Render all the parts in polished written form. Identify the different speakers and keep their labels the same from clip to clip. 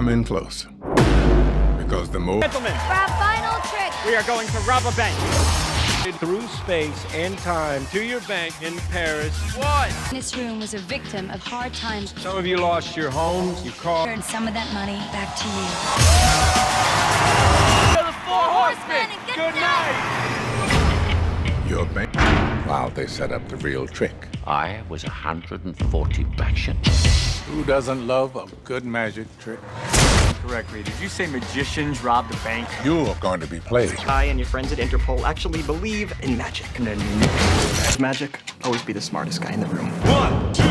Speaker 1: Come in close. Because the more...
Speaker 2: Gentlemen,
Speaker 3: for our final trick,
Speaker 2: we are going to rob a bank.
Speaker 4: Through space and time to your bank in Paris. What?
Speaker 3: this room was a victim of hard times.
Speaker 4: Some of you lost your homes, your car.
Speaker 3: And some of that money back to you.
Speaker 4: The Four Horsemen!
Speaker 3: Good
Speaker 4: night!
Speaker 1: Your bank... While they set up the real trick.
Speaker 5: I was 140 fraction.
Speaker 1: Who doesn't love a good magic trick?
Speaker 2: Correctly, did you say magicians robbed a bank?
Speaker 1: You're going to be played.
Speaker 6: I and your friends at Interpol actually believe in magic.
Speaker 2: And then magic, always be the smartest guy in the room.
Speaker 4: 1, 2,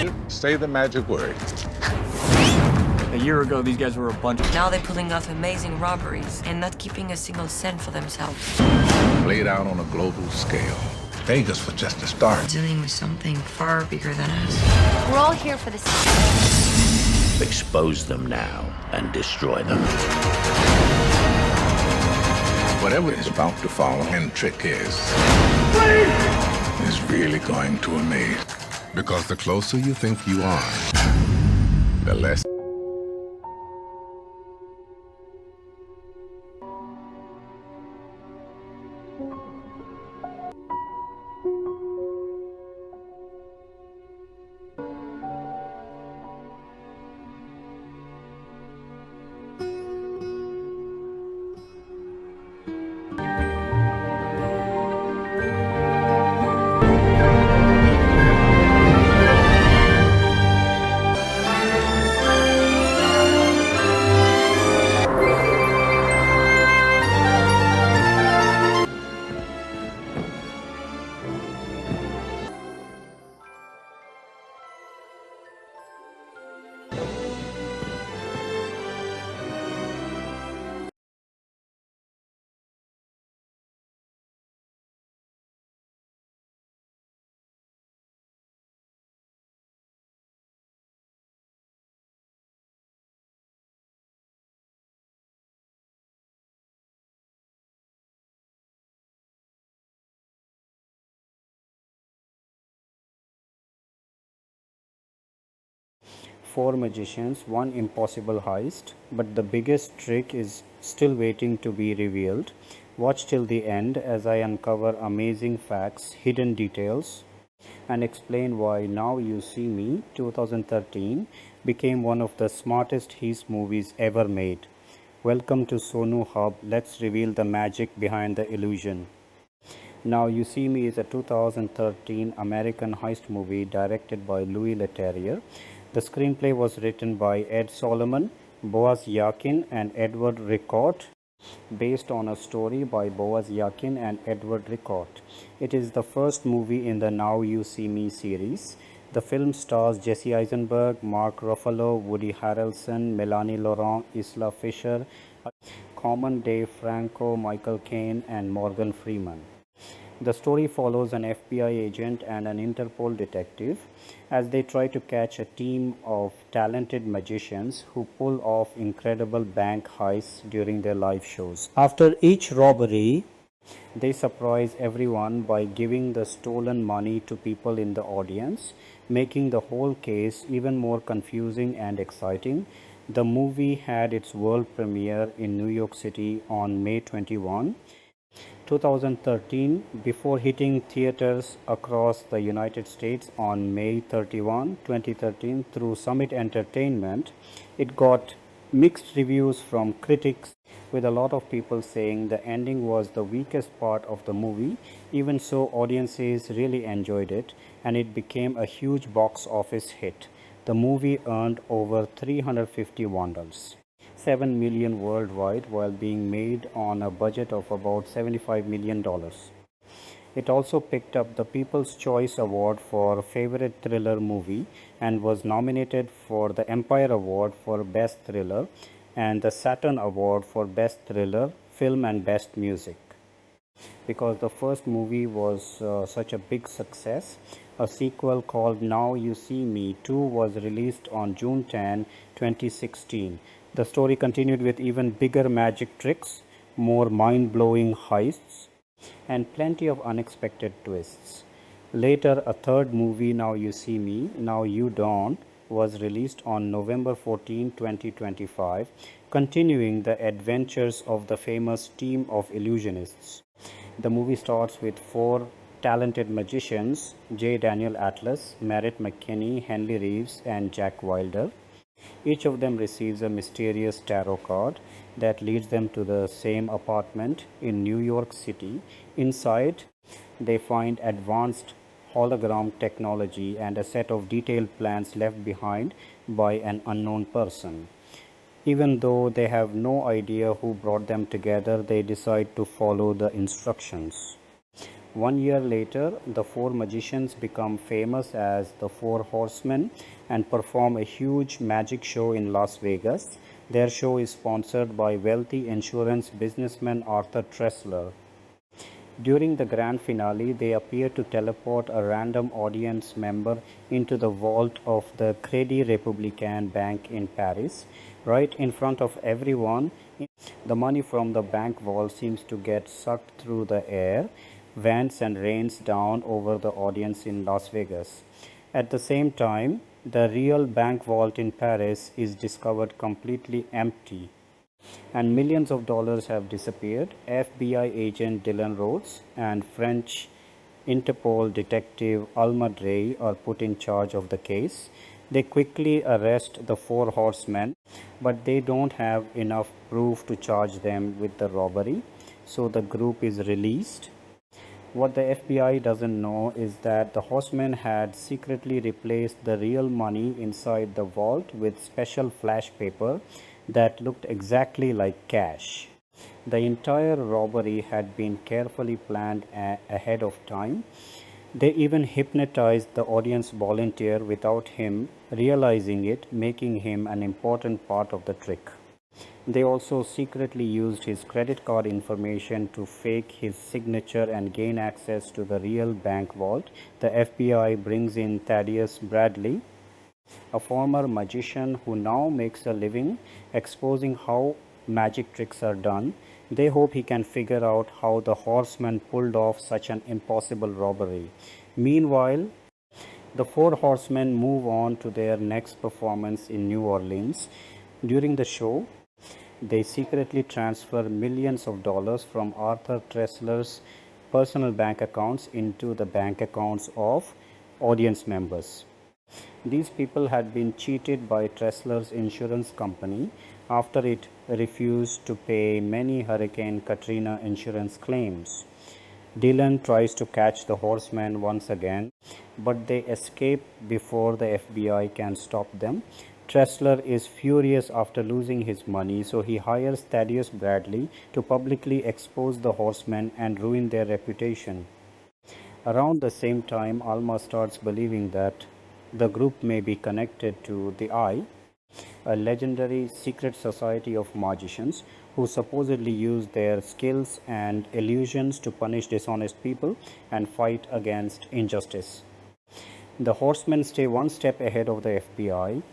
Speaker 4: 3.
Speaker 1: Say the magic word.
Speaker 2: A year ago, these guys were a bunch of...
Speaker 7: Now they're pulling off amazing robberies and not keeping a single cent for themselves.
Speaker 1: Played out on a global scale. Vegas was just a start.
Speaker 7: Dealing with something far bigger than us.
Speaker 3: We're all here for this.
Speaker 5: Expose them now and destroy them.
Speaker 1: Whatever is about to follow and trick is really going to amaze. Because the closer you think you are, the less...
Speaker 8: Four magicians, one impossible heist, but the biggest trick is still waiting to be revealed. Watch till the end as I uncover amazing facts, hidden details, and explain why Now You See Me 2013 became one of the smartest heist movies ever made. Welcome to Sonu Hub. Let's reveal the magic behind the illusion. Now You See Me is a 2013 American heist movie directed by Louis Leterrier. The screenplay was written by Ed Solomon, Boaz Yakin, and Edward Rickott, based on a story by Boaz Yakin and Edward Rickott. It is the first movie in the Now You See Me series. The film stars Jesse Eisenberg, Mark Ruffalo, Woody Harrelson, Melanie Laurent, Isla Fisher, Common Dave Franco, Michael Caine, and Morgan Freeman. The story follows an FBI agent and an Interpol detective as they try to catch a team of talented magicians who pull off incredible bank heists during their live shows. After each robbery, they surprise everyone by giving the stolen money to people in the audience, making the whole case even more confusing and exciting. The movie had its world premiere in New York City on May 21, 2013 before hitting theaters across the United States on May 31, 2013 through Summit Entertainment. It got mixed reviews from critics, with a lot of people saying the ending was the weakest part of the movie. Even so, audiences really enjoyed it and it became a huge box office hit. The movie earned over $350, 7 million worldwide, while being made on a budget of about $75 million. It also picked up the People's Choice Award for Favorite Thriller Movie and was nominated for the Empire Award for Best Thriller and the Saturn Award for Best Thriller Film and Best Music. Because the first movie was such a big success, a sequel called Now You See Me 2 was released on June 10, 2016. The story continued with even bigger magic tricks, more mind-blowing heists, and plenty of unexpected twists. Later, a third movie, Now You See Me, Now You Don't, was released on November 14, 2025, continuing the adventures of the famous team of illusionists. The movie starts with four talented magicians: J. Daniel Atlas, Merritt McKinney, Henry Reeves, and Jack Wilder. Each of them receives a mysterious tarot card that leads them to the same apartment in New York City. Inside, they find advanced hologram technology and a set of detailed plans left behind by an unknown person. Even though they have no idea who brought them together, they decide to follow the instructions. 1 year later, the four magicians become famous as the Four Horsemen and perform a huge magic show in Las Vegas. Their show is sponsored by wealthy insurance businessman Arthur Tressler. During the grand finale, they appear to teleport a random audience member into the vault of the Crédit Républicain Bank in Paris. Right in front of everyone, the money from the bank vault seems to get sucked through the air, vents and rains down over the audience in Las Vegas. At the same time, the real bank vault in Paris is discovered completely empty, and millions of dollars have disappeared. FBI agent Dylan Rhodes and French Interpol detective Alma Drey are put in charge of the case. They quickly arrest the Four Horsemen, but they don't have enough proof to charge them with the robbery, so the group is released. What the FBI doesn't know is that the Horsemen had secretly replaced the real money inside the vault with special flash paper that looked exactly like cash. The entire robbery had been carefully planned ahead of time. They even hypnotized the audience volunteer without him realizing it, making him an important part of the trick. They also secretly used his credit card information to fake his signature and gain access to the real bank vault. The FBI brings in Thaddeus Bradley, a former magician who now makes a living exposing how magic tricks are done. They hope he can figure out how the Horsemen pulled off such an impossible robbery. Meanwhile, the Four Horsemen move on to their next performance in New Orleans. During the show, they secretly transfer millions of dollars from Arthur Tressler's personal bank accounts into the bank accounts of audience members. These people had been cheated by Tressler's insurance company after it refused to pay many Hurricane Katrina insurance claims. Dylan tries to catch the Horsemen once again, but they escape before the FBI can stop them. Tressler is furious after losing his money, so he hires Thaddeus Bradley to publicly expose the Horsemen and ruin their reputation. Around the same time, Alma starts believing that the group may be connected to the Eye, a legendary secret society of magicians who supposedly use their skills and illusions to punish dishonest people and fight against injustice. The Horsemen stay one step ahead of the FBI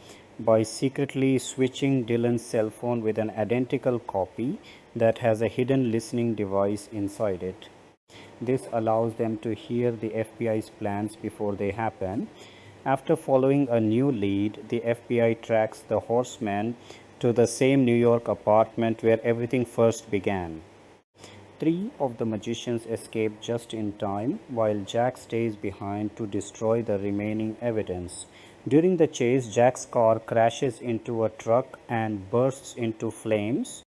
Speaker 8: by secretly switching Dylan's cell phone with an identical copy that has a hidden listening device inside it. This allows them to hear the FBI's plans before they happen. After following a new lead, the FBI tracks the Horsemen to the same New York apartment where everything first began. 3 of the magicians escape just in time, while Jack stays behind to destroy the remaining evidence. During the chase, Jack's car crashes into a truck and bursts into flames,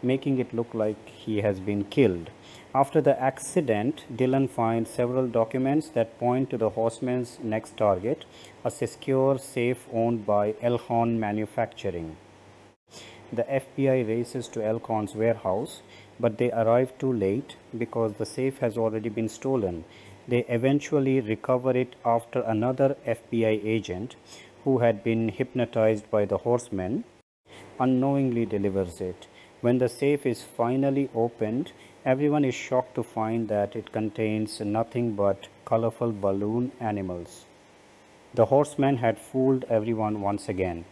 Speaker 8: making it look like he has been killed. After the accident, Dylan finds several documents that point to the Horsemen's next target, a secure safe owned by Elkhorn Manufacturing. The FBI races to Elkhorn's warehouse, but they arrive too late because the safe has already been stolen. They eventually recover it after another FBI agent, who had been hypnotized by the Horsemen, unknowingly delivers it. When the safe is finally opened, everyone is shocked to find that it contains nothing but colorful balloon animals. The Horsemen had fooled everyone once again.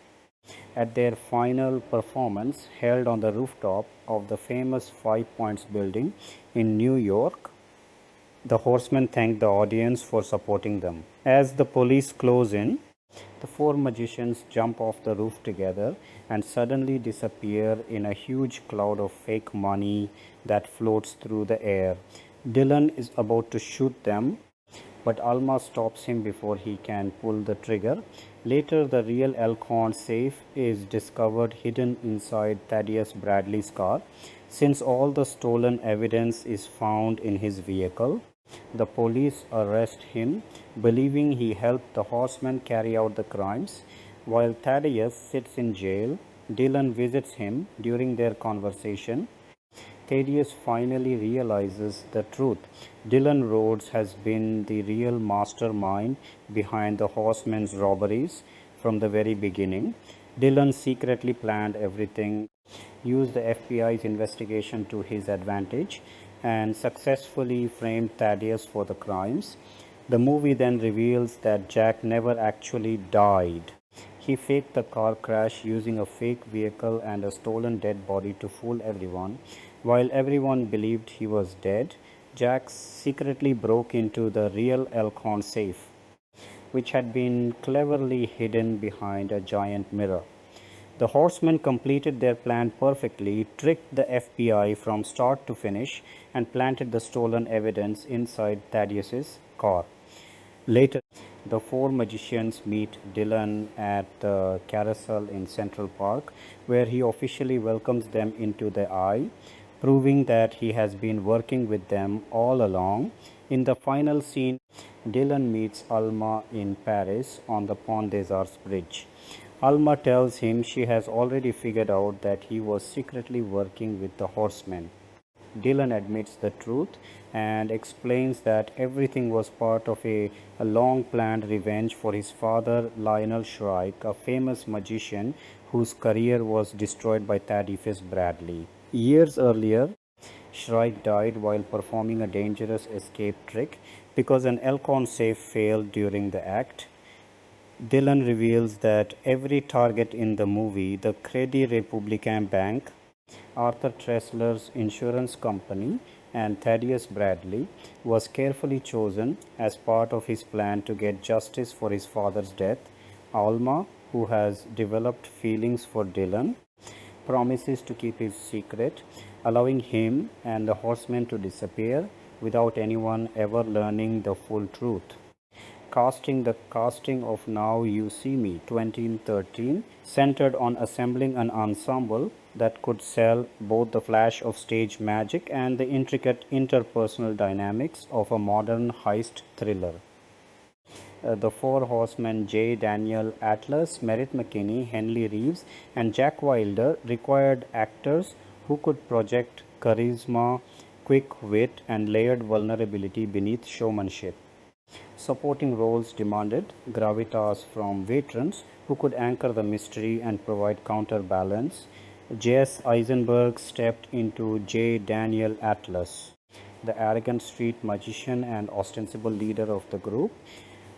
Speaker 8: At their final performance, held on the rooftop of the famous Five Points building in New York, the Horsemen thank the audience for supporting them. As the police close in, The four magicians jump off the roof together and suddenly disappear in a huge cloud of fake money that floats through the air. Dylan is about to shoot them, but Alma stops him before he can pull the trigger. Later, the real Elkhorn safe is discovered hidden inside Thaddeus Bradley's car. Since all the stolen evidence is found in his vehicle, the police arrest him, believing he helped the horsemen carry out the crimes. While Thaddeus sits in jail, Dylan visits him. During their conversation, Thaddeus finally realizes the truth. Dylan Rhodes has been the real mastermind behind the horsemen's robberies from the very beginning. Dylan secretly planned everything, used the FBI's investigation to his advantage, and successfully framed Thaddeus for the crimes. The movie then reveals that Jack never actually died. He faked the car crash using a fake vehicle and a stolen dead body to fool everyone. While everyone believed he was dead, Jack secretly broke into the real Elkhorn safe, which had been cleverly hidden behind a giant mirror. The horsemen completed their plan perfectly, tricked the FBI from start to finish, and planted the stolen evidence inside Thaddeus's car. Later, the four magicians meet Dylan at the carousel in Central Park, where he officially welcomes them into the eye, proving that he has been working with them all along. In the final scene, Dylan meets Alma in Paris on the Pont des Arts bridge. Alma tells him she has already figured out that he was secretly working with the horsemen. Dylan admits the truth and explains that everything was part of a long-planned revenge for his father, Lionel Shrike, a famous magician whose career was destroyed by Thaddeus Bradley. Years earlier, Shrike died while performing a dangerous escape trick because an Elkhorn safe failed during the act. Dylan reveals that every target in the movie, the Crédit Républicain Bank, Arthur Tressler's insurance company, and Thaddeus Bradley, was carefully chosen as part of his plan to get justice for his father's death. Alma, who has developed feelings for Dylan, promises to keep his secret, allowing him and the horsemen to disappear without anyone ever learning the full truth. The casting of Now You See Me 2013 centered on assembling an ensemble that could sell both the flash of stage magic and the intricate interpersonal dynamics of a modern heist thriller. The Four Horsemen J. Daniel Atlas, Merritt McKinney, Henley Reeves, and Jack Wilder required actors who could project charisma, quick wit, and layered vulnerability beneath showmanship. Supporting roles demanded gravitas from veterans who could anchor the mystery and provide counterbalance. Jesse Eisenberg stepped into J. Daniel Atlas, the arrogant street magician and ostensible leader of the group.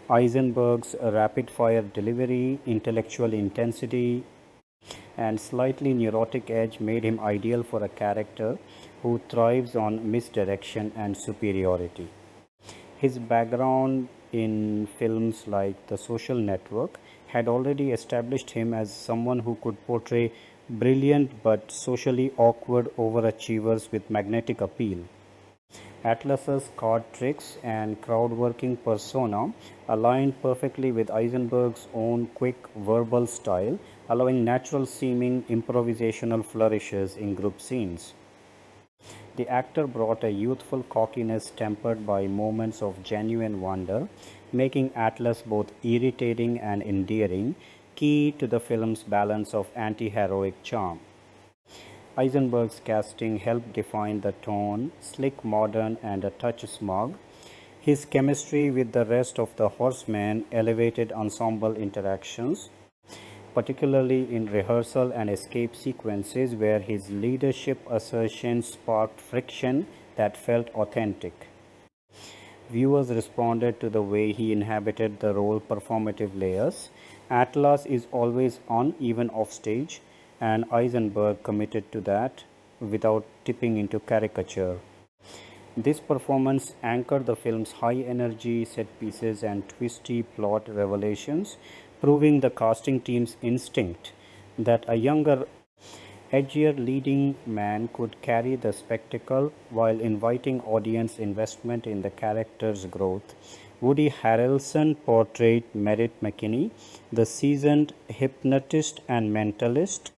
Speaker 8: Eisenberg's rapid-fire delivery, intellectual intensity, and slightly neurotic edge made him ideal for a character who thrives on misdirection and superiority. His background in films like The Social Network had already established him as someone who could portray brilliant but socially awkward overachievers with magnetic appeal. Atlas's card tricks and crowd-working persona aligned perfectly with Eisenberg's own quick verbal style, allowing natural-seeming improvisational flourishes in group scenes. The actor brought a youthful cockiness tempered by moments of genuine wonder, making Atlas both irritating and endearing, key to the film's balance of anti-heroic charm. Eisenberg's casting helped define the tone, slick, modern, and a touch smug. His chemistry with the rest of the horsemen elevated ensemble interactions, particularly in rehearsal and escape sequences where his leadership assertions sparked friction that felt authentic. Viewers responded to the way he inhabited the role performative layers. Atlas is always on, even off stage, and Eisenberg committed to that without tipping into caricature. This performance anchored the film's high energy set pieces and twisty plot revelations, proving the casting team's instinct that a younger, edgier leading man could carry the spectacle while inviting audience investment in the character's growth. Woody Harrelson portrayed Merritt McKinney, the seasoned hypnotist and mentalist,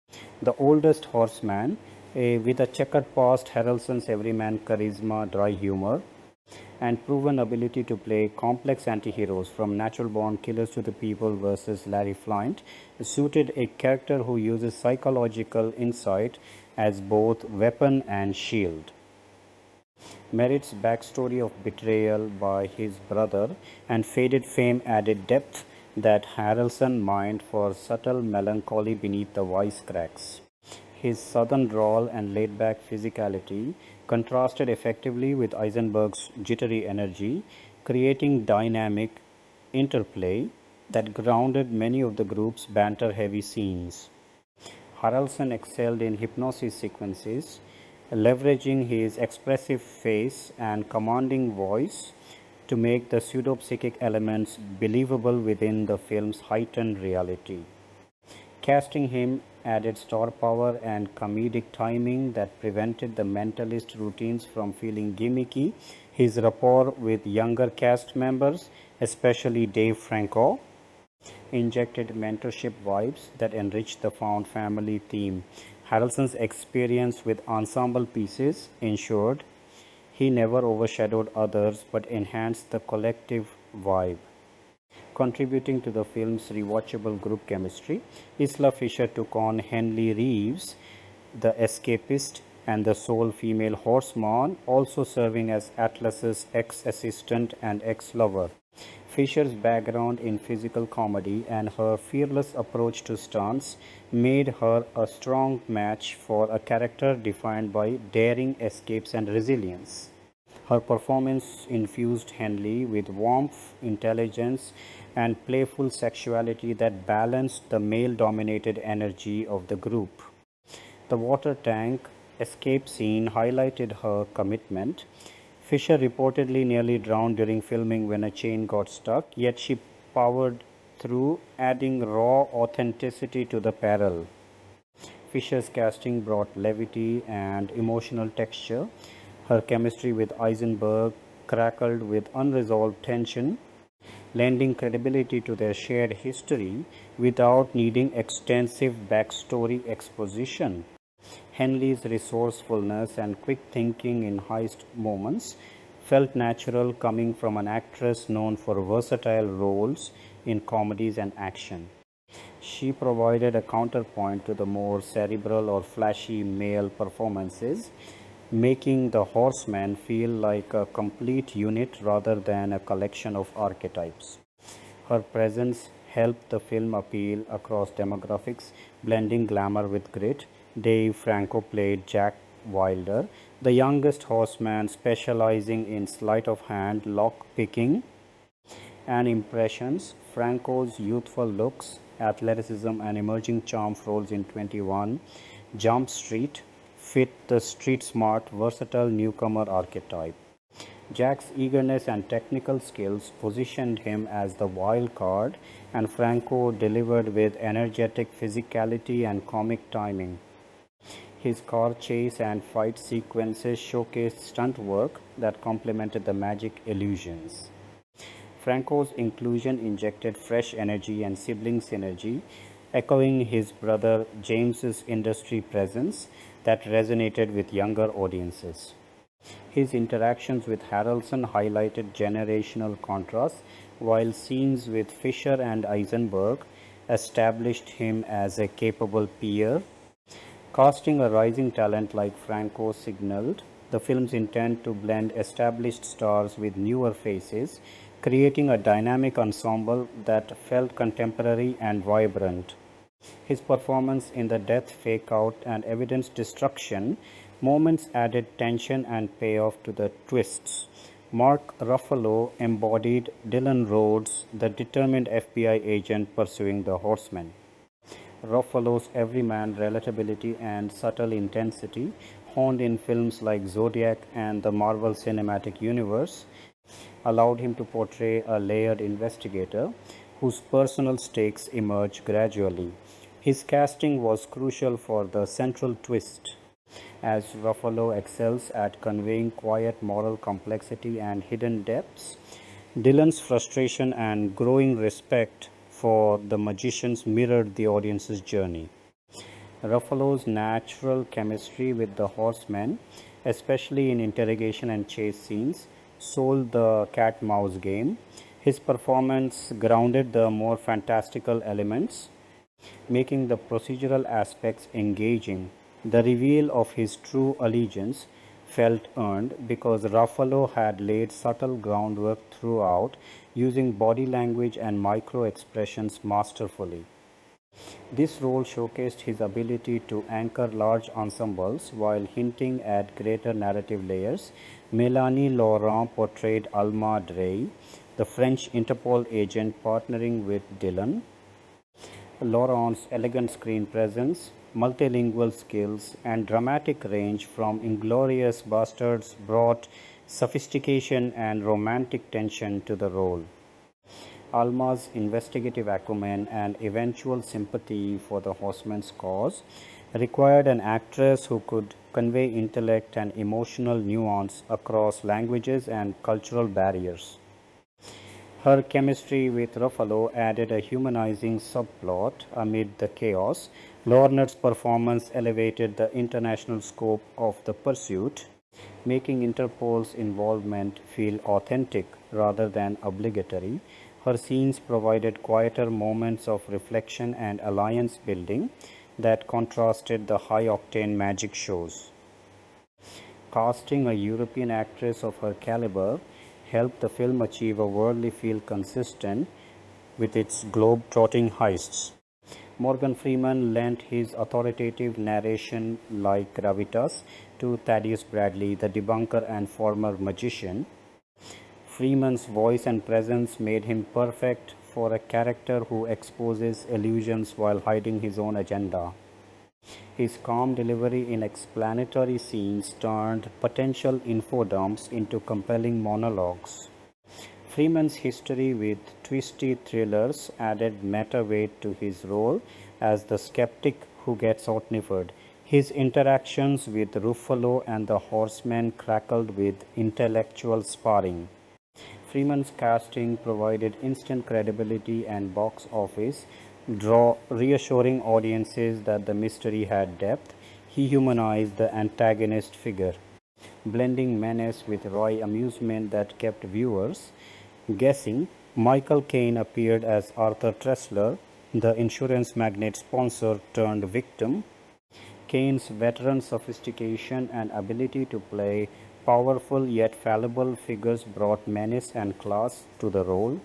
Speaker 8: the oldest horseman. With a checkered past, Harrelson's everyman charisma, dry humor, and proven ability to play complex anti-heroes from natural-born killers to the people versus Larry Flint suited a character who uses psychological insight as both weapon and shield. Merritt's backstory of betrayal by his brother and faded fame added depth that Harrelson mined for subtle melancholy beneath the wisecracks. His southern drawl and laid-back physicality contrasted effectively with Eisenberg's jittery energy, creating dynamic interplay that grounded many of the group's banter-heavy scenes. Harrelson excelled in hypnosis sequences, leveraging his expressive face and commanding voice to make the pseudo-psychic elements believable within the film's heightened reality. Casting him added star power and comedic timing that prevented the mentalist routines from feeling gimmicky. His rapport with younger cast members, especially Dave Franco, injected mentorship vibes that enriched the found family theme. Harrelson's experience with ensemble pieces ensured he never overshadowed others but enhanced the collective vibe. Contributing to the film's rewatchable group chemistry, Isla Fisher took on Henley Reeves, the escapist and the sole female horseman, also serving as Atlas's ex-assistant and ex-lover. Fisher's background in physical comedy and her fearless approach to stunts made her a strong match for a character defined by daring escapes and resilience. Her performance infused Henley with warmth, intelligence, and playful sexuality that balanced the male-dominated energy of the group. The water tank escape scene highlighted her commitment. Fisher reportedly nearly drowned during filming when a chain got stuck, yet she powered through, adding raw authenticity to the peril. Fisher's casting brought levity and emotional texture. Her chemistry with Eisenberg crackled with unresolved tension, lending credibility to their shared history without needing extensive backstory exposition. Henley's resourcefulness and quick thinking in heist moments felt natural coming from an actress known for versatile roles in comedies and action. She provided a counterpoint to the more cerebral or flashy male performances, making the Horsemen feel like a complete unit rather than a collection of archetypes. Her presence helped the film appeal across demographics, blending glamour with grit. Dave Franco played Jack Wilder, the youngest horseman specializing in sleight of hand, lock-picking, and impressions. Franco's youthful looks, athleticism, and emerging charm roles in 21 Jump Street fit the street-smart, versatile newcomer archetype. Jack's eagerness and technical skills positioned him as the wild card, and Franco delivered with energetic physicality and comic timing. His car chase and fight sequences showcased stunt work that complemented the magic illusions. Franco's inclusion injected fresh energy and sibling synergy, echoing his brother James's industry presence that resonated with younger audiences. His interactions with Harrelson highlighted generational contrasts, while scenes with Fisher and Eisenberg established him as a capable peer. Casting a rising talent like Franco signaled the film's intent to blend established stars with newer faces, creating a dynamic ensemble that felt contemporary and vibrant. His performance in the death fake-out and evidence destruction moments added tension and payoff to the twists. Mark Ruffalo embodied Dylan Rhodes, the determined FBI agent pursuing the Horsemen. Ruffalo's everyman relatability and subtle intensity, honed in films like Zodiac and the Marvel Cinematic Universe, allowed him to portray a layered investigator whose personal stakes emerge gradually. His casting was crucial for the central twist, as Ruffalo excels at conveying quiet moral complexity and hidden depths. Dylan's frustration and growing respect for the magicians mirrored the audience's journey. Ruffalo's natural chemistry with the horsemen, especially in interrogation and chase scenes, sold the cat mouse game. His performance grounded the more fantastical elements, making the procedural aspects engaging. The reveal of his true allegiance felt earned because Ruffalo had laid subtle groundwork throughout, using body language and micro expressions masterfully. This role showcased his ability to anchor large ensembles while hinting at greater narrative layers. Melanie Laurent portrayed Alma Drey, the French Interpol agent partnering with Dylan. Laurent's elegant screen presence, multilingual skills, and dramatic range from Inglorious Bastards brought sophistication and romantic tension to the role. Alma's investigative acumen and eventual sympathy for the horseman's cause required an actress who could convey intellect and emotional nuance across languages and cultural barriers. Her chemistry with Ruffalo added a humanizing subplot amid the chaos. Lornet's performance elevated the international scope of the pursuit, making Interpol's involvement feel authentic rather than obligatory. Her scenes provided quieter moments of reflection and alliance building that contrasted the high-octane magic shows. Casting a European actress of her caliber helped the film achieve a worldly feel consistent with its globe-trotting heists. Morgan Freeman lent his authoritative narration like gravitas to Thaddeus Bradley, the debunker and former magician. Freeman's voice and presence made him perfect for a character who exposes illusions while hiding his own agenda. His calm delivery in explanatory scenes turned potential infodumps into compelling monologues. Freeman's history with twisty thrillers added meta weight to his role as the skeptic who gets outniffered. His interactions with Ruffalo and the horsemen crackled with intellectual sparring. Freeman's casting provided instant credibility and box office draw, reassuring audiences that the mystery had depth. He humanized the antagonist figure, blending menace with wry amusement that kept viewers guessing. Michael Caine appeared as Arthur Tressler, the insurance magnate sponsor turned victim. Caine's veteran sophistication and ability to play powerful yet fallible figures brought menace and class to the role.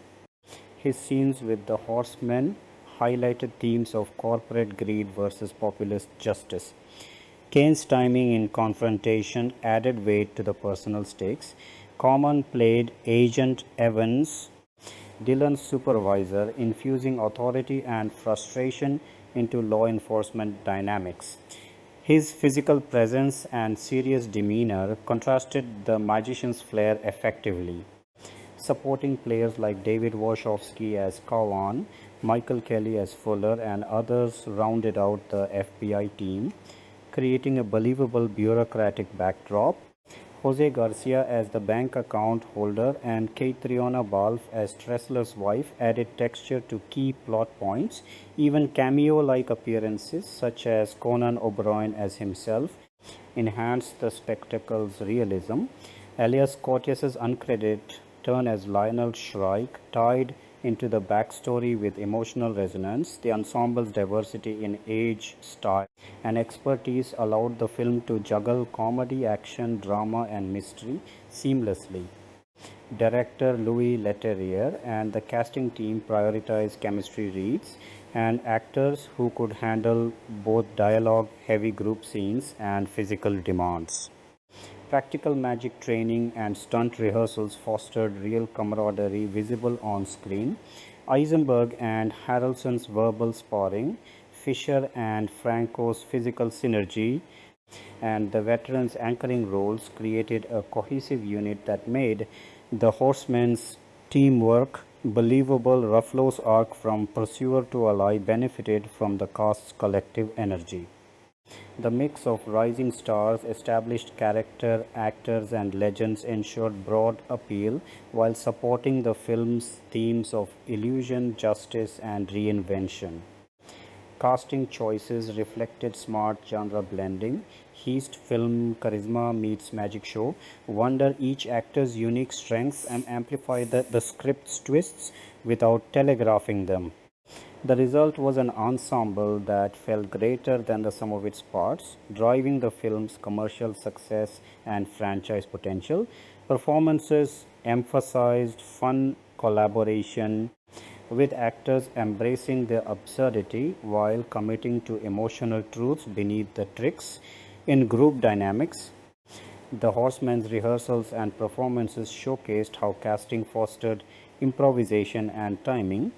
Speaker 8: His scenes with the horsemen highlighted themes of corporate greed versus populist justice. Caine's timing in confrontation added weight to the personal stakes. Common played Agent Evans, Dylan's supervisor, infusing authority and frustration into law enforcement dynamics. His physical presence and serious demeanor contrasted the magician's flair effectively. Supporting players like David Warshawski as Caine, Michael Kelly as Fuller, and others rounded out the FBI team, creating a believable bureaucratic backdrop. Jose Garcia as the bank account holder and Catriona Balfe as Tressler's wife added texture to key plot points. Even cameo-like appearances such as Conan O'Brien as himself enhanced the spectacle's realism. Elias Cortez's uncredited turn as Lionel Shrike tied into the backstory with emotional resonance. The ensemble's diversity in age, style, and expertise allowed the film to juggle comedy, action, drama, and mystery seamlessly. Director Louis Leterrier and the casting team prioritized chemistry reads and actors who could handle both dialogue-heavy group scenes and physical demands. Practical magic training and stunt rehearsals fostered real camaraderie visible on screen. Eisenberg and Harrelson's verbal sparring, Fisher and Franco's physical synergy, and the veterans' anchoring roles created a cohesive unit that made the Horsemen's teamwork believable. Ruffalo's arc from pursuer to ally benefited from the cast's collective energy. The mix of rising stars, established character actors, and legends ensured broad appeal while supporting the film's themes of illusion, justice, and reinvention. Casting choices reflected smart genre blending. Heist film charisma meets magic show. Wonder each actor's unique strengths and amplify the script's twists without telegraphing them. The result was an ensemble that felt greater than the sum of its parts, driving the film's commercial success and franchise potential. Performances emphasized fun collaboration, with actors embracing their absurdity while committing to emotional truths beneath the tricks. In group dynamics, the Horsemen's rehearsals and performances showcased how casting fostered improvisation and timing.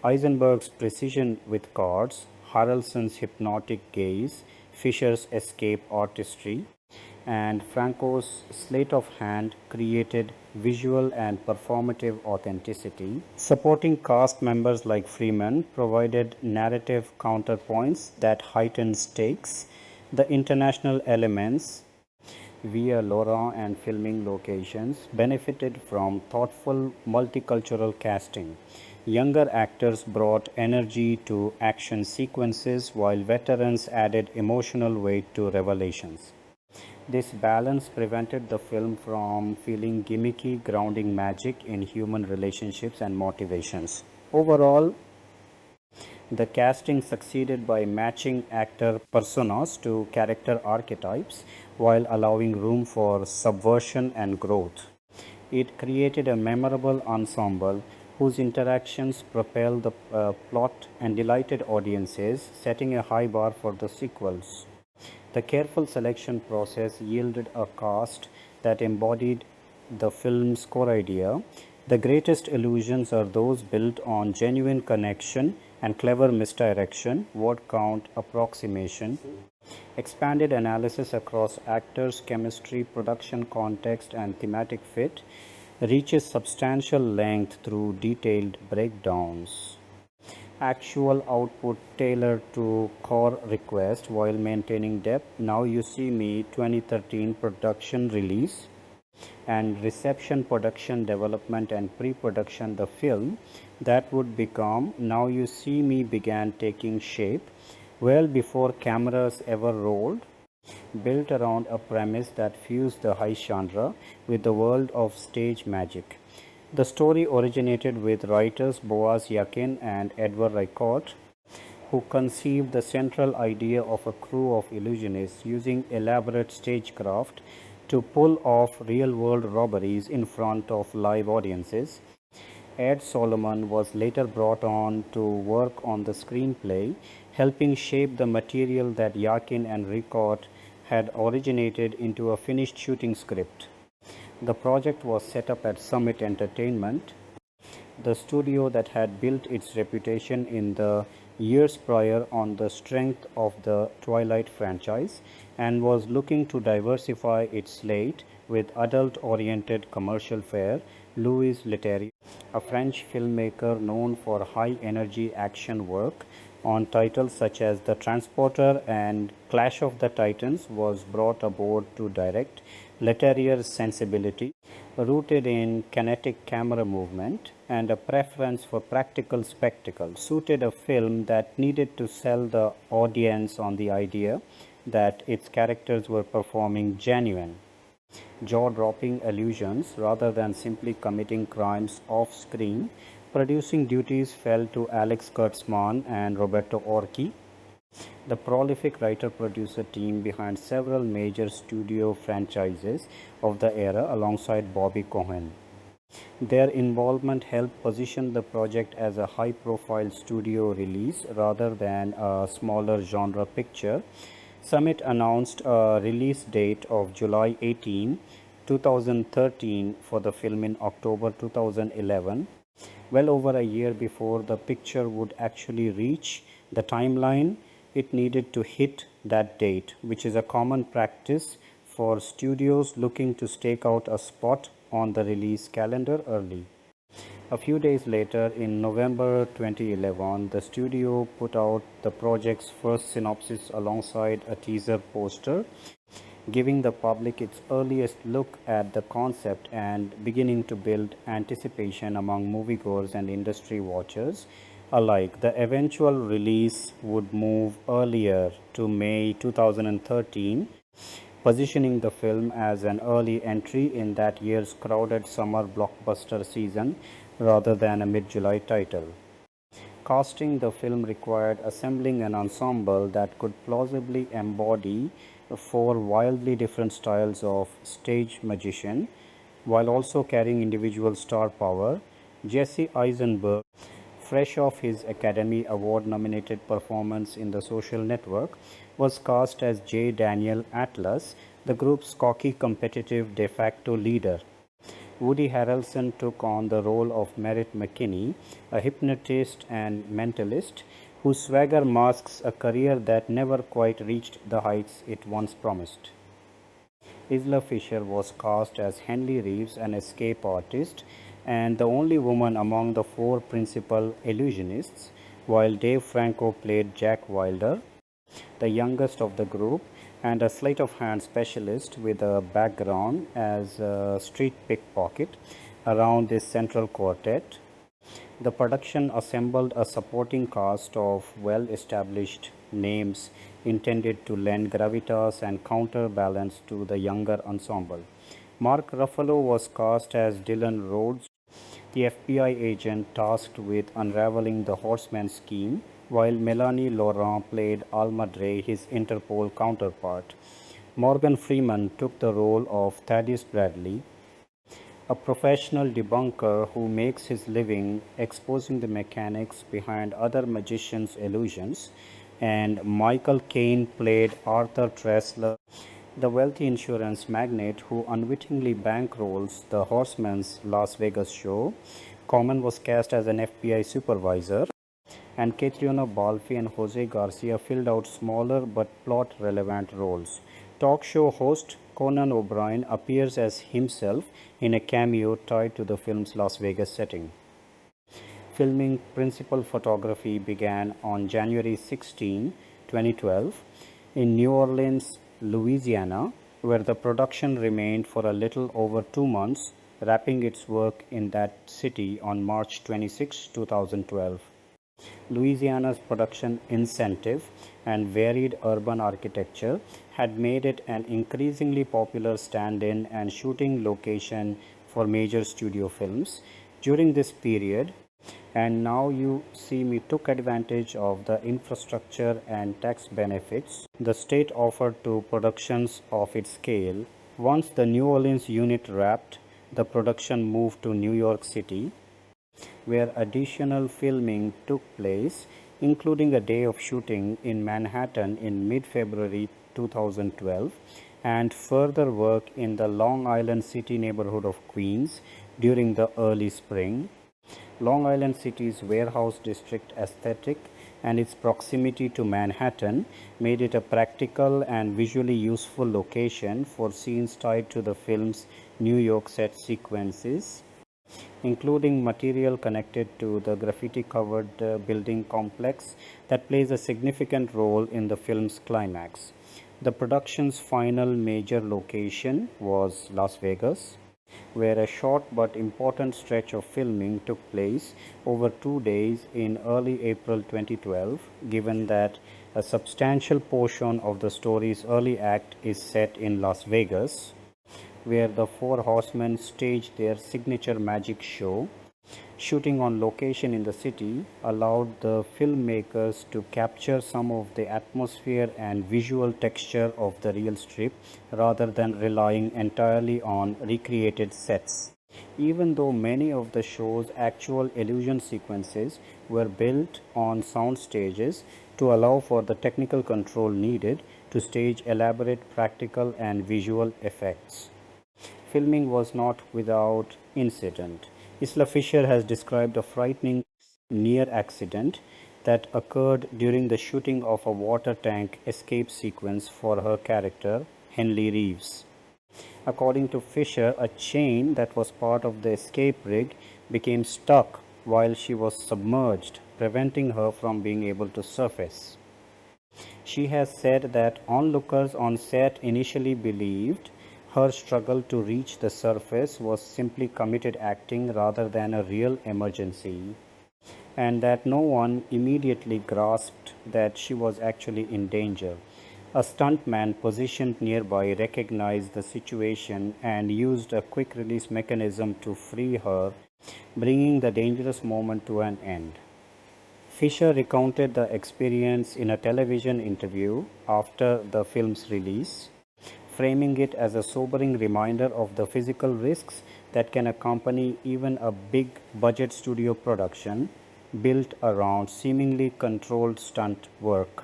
Speaker 8: Eisenberg's precision with cards, Harrelson's hypnotic gaze, Fisher's escape artistry, and Franco's sleight of hand created visual and performative authenticity. Supporting cast members like Freeman provided narrative counterpoints that heightened stakes. The international elements via Laura and filming locations benefited from thoughtful multicultural casting. Younger actors brought energy to action sequences while veterans added emotional weight to revelations. This balance prevented the film from feeling gimmicky, grounding magic in human relationships and motivations. Overall, the casting succeeded by matching actor personas to character archetypes while allowing room for subversion and growth. It created a memorable ensemble whose interactions propelled the plot and delighted audiences, setting a high bar for the sequels. The careful selection process yielded a cast that embodied the film's core idea. The greatest illusions are those built on genuine connection and clever misdirection, word count approximation. Expanded analysis across actors, chemistry, production context, and thematic fit reaches substantial length through detailed breakdowns. Actual output tailored to core request while maintaining depth. Now You See Me 2013 production release and reception, production, development, and pre-production. The film that would become Now You See Me began taking shape well before cameras ever rolled, built around a premise that fused the heist genre with the world of stage magic. The story originated with writers Boaz Yakin and Edward Ricaud, who conceived the central idea of a crew of illusionists using elaborate stagecraft to pull off real-world robberies in front of live audiences. Ed Solomon was later brought on to work on the screenplay, helping shape the material that Yakin and Ricaud had originated into a finished shooting script. The project was set up at Summit Entertainment, the studio that had built its reputation in the years prior on the strength of the Twilight franchise, and was looking to diversify its slate with adult-oriented commercial fare. Louis Leterrier, a French filmmaker known for high-energy action work on titles such as The Transporter and Clash of the Titans, was brought aboard to direct. Leterrier's sensibility, rooted in kinetic camera movement and a preference for practical spectacle, suited a film that needed to sell the audience on the idea that its characters were performing genuine, jaw-dropping illusions rather than simply committing crimes off-screen. Producing duties fell to Alex Kurtzman and Roberto Orci, the prolific writer-producer team behind several major studio franchises of the era alongside Bobby Cohen. Their involvement helped position the project as a high-profile studio release rather than a smaller genre picture. Summit announced a release date of July 18, 2013 for the film in October 2011, well over a year before the picture would actually reach the timeline it needed to hit that date, which is a common practice for studios looking to stake out a spot on the release calendar early. A few days later, in November 2011, the studio put out the project's first synopsis alongside a teaser poster, giving the public its earliest look at the concept and beginning to build anticipation among moviegoers and industry watchers alike. The eventual release would move earlier to May 2013, positioning the film as an early entry in that year's crowded summer blockbuster season rather than a mid-July title. Casting the film required assembling an ensemble that could plausibly embody four wildly different styles of stage magician, while also carrying individual star power. Jesse Eisenberg, fresh off his Academy Award-nominated performance in The Social Network, was cast as J. Daniel Atlas, the group's cocky, competitive de facto leader. Woody Harrelson took on the role of Merritt McKinney, a hypnotist and mentalist whose swagger masks a career that never quite reached the heights it once promised. Isla Fisher was cast as Henley Reeves, an escape artist and the only woman among the four principal illusionists, while Dave Franco played Jack Wilder, the youngest of the group, and a sleight of hand specialist with a background as a street pickpocket around this central quartet. The production assembled a supporting cast of well-established names intended to lend gravitas and counterbalance to the younger ensemble. Mark Ruffalo was cast as Dylan Rhodes, the FBI agent tasked with unraveling the Horseman scheme, while Melanie Laurent played Alma Dre, his Interpol counterpart. Morgan Freeman took the role of Thaddeus Bradley, a professional debunker who makes his living exposing the mechanics behind other magicians' illusions, and Michael Caine played Arthur Tressler, the wealthy insurance magnate who unwittingly bankrolls the Horsemen's Las Vegas show. Common was cast as an FBI supervisor, and Catriona Balfe and Jose Garcia filled out smaller but plot-relevant roles. Talk show host Conan O'Brien appears as himself in a cameo tied to the film's Las Vegas setting. Filming principal photography began on January 16, 2012, in New Orleans, Louisiana, where the production remained for a little over 2 months, wrapping its work in that city on March 26, 2012. Louisiana's production incentive and varied urban architecture had made it an increasingly popular stand-in and shooting location for major studio films. During this period, And Now You See Me took advantage of the infrastructure and tax benefits the state offered to productions of its scale. Once the New Orleans unit wrapped, the production moved to New York City, where additional filming took place, including a day of shooting in Manhattan in mid-February 2012 and further work in the Long Island City neighborhood of Queens during the early spring. Long Island City's warehouse district aesthetic and its proximity to Manhattan made it a practical and visually useful location for scenes tied to the film's New York set sequences, including material connected to the graffiti-covered building complex that plays a significant role in the film's climax. The production's final major location was Las Vegas, where a short but important stretch of filming took place over 2 days in early April 2012, given that a substantial portion of the story's early act is set in Las Vegas, where the Four Horsemen staged their signature magic show. Shooting on location in the city allowed the filmmakers to capture some of the atmosphere and visual texture of the real strip rather than relying entirely on recreated sets. Even though many of the show's actual illusion sequences were built on sound stages to allow for the technical control needed to stage elaborate practical and visual effects. Filming was not without incident. Isla Fisher has described a frightening near accident that occurred during the shooting of a water tank escape sequence for her character, Henley Reeves. According to Fisher, a chain that was part of the escape rig became stuck while she was submerged, preventing her from being able to surface. She has said that onlookers on set initially believed her struggle to reach the surface was simply committed acting rather than a real emergency, and that no one immediately grasped that she was actually in danger. A stuntman positioned nearby recognized the situation and used a quick release mechanism to free her, bringing the dangerous moment to an end. Fisher recounted the experience in a television interview after the film's release, framing it as a sobering reminder of the physical risks that can accompany even a big budget studio production built around seemingly controlled stunt work.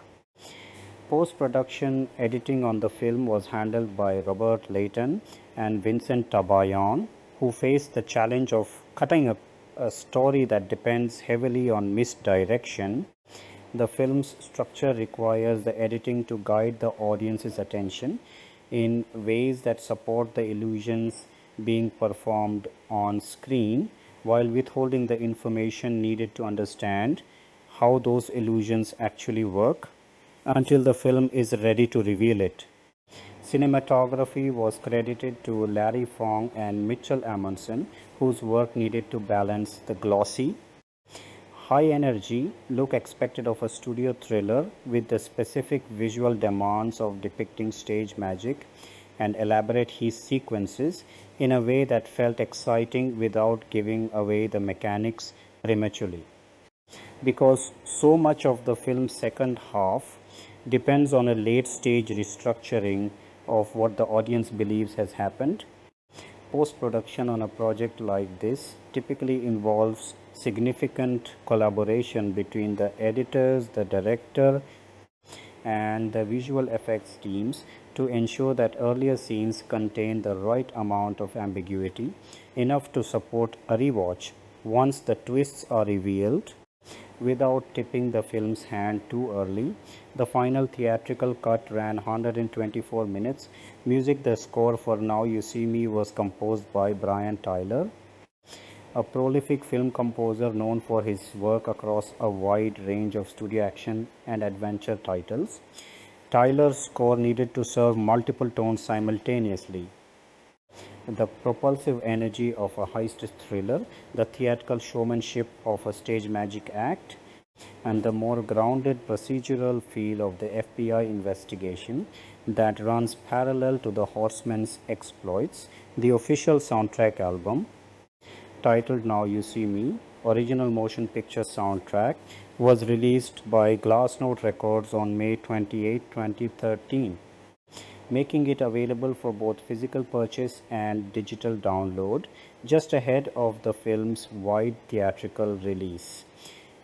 Speaker 8: Post-production editing on the film was handled by Robert Layton and Vincent Tabayon, who faced the challenge of cutting a story that depends heavily on misdirection. The film's structure requires the editing to guide the audience's attention in ways that support the illusions being performed on screen, while withholding the information needed to understand how those illusions actually work until the film is ready to reveal it. Cinematography was credited to Larry Fong and Mitchell Amundsen, whose work needed to balance the glossy, high-energy look expected of a studio thriller with the specific visual demands of depicting stage magic and elaborate heist sequences in a way that felt exciting without giving away the mechanics prematurely. Because so much of the film's second half depends on a late-stage restructuring of what the audience believes has happened, post-production on a project like this typically involves significant collaboration between the editors, the director, and the visual effects teams to ensure that earlier scenes contain the right amount of ambiguity, enough to support a rewatch once the twists are revealed, without tipping the film's hand too early. The final theatrical cut ran 124 minutes. Music, the score for Now You See Me, was composed by Brian Tyler, a prolific film composer known for his work across a wide range of studio action and adventure titles. Tyler's score needed to serve multiple tones simultaneously: the propulsive energy of a heist thriller, the theatrical showmanship of a stage magic act, and the more grounded procedural feel of the FBI investigation that runs parallel to the Horsemen's exploits. The official soundtrack album, titled Now You See Me, original motion picture soundtrack, was released by Glassnote Records on May 28, 2013. Making it available for both physical purchase and digital download just ahead of the film's wide theatrical release.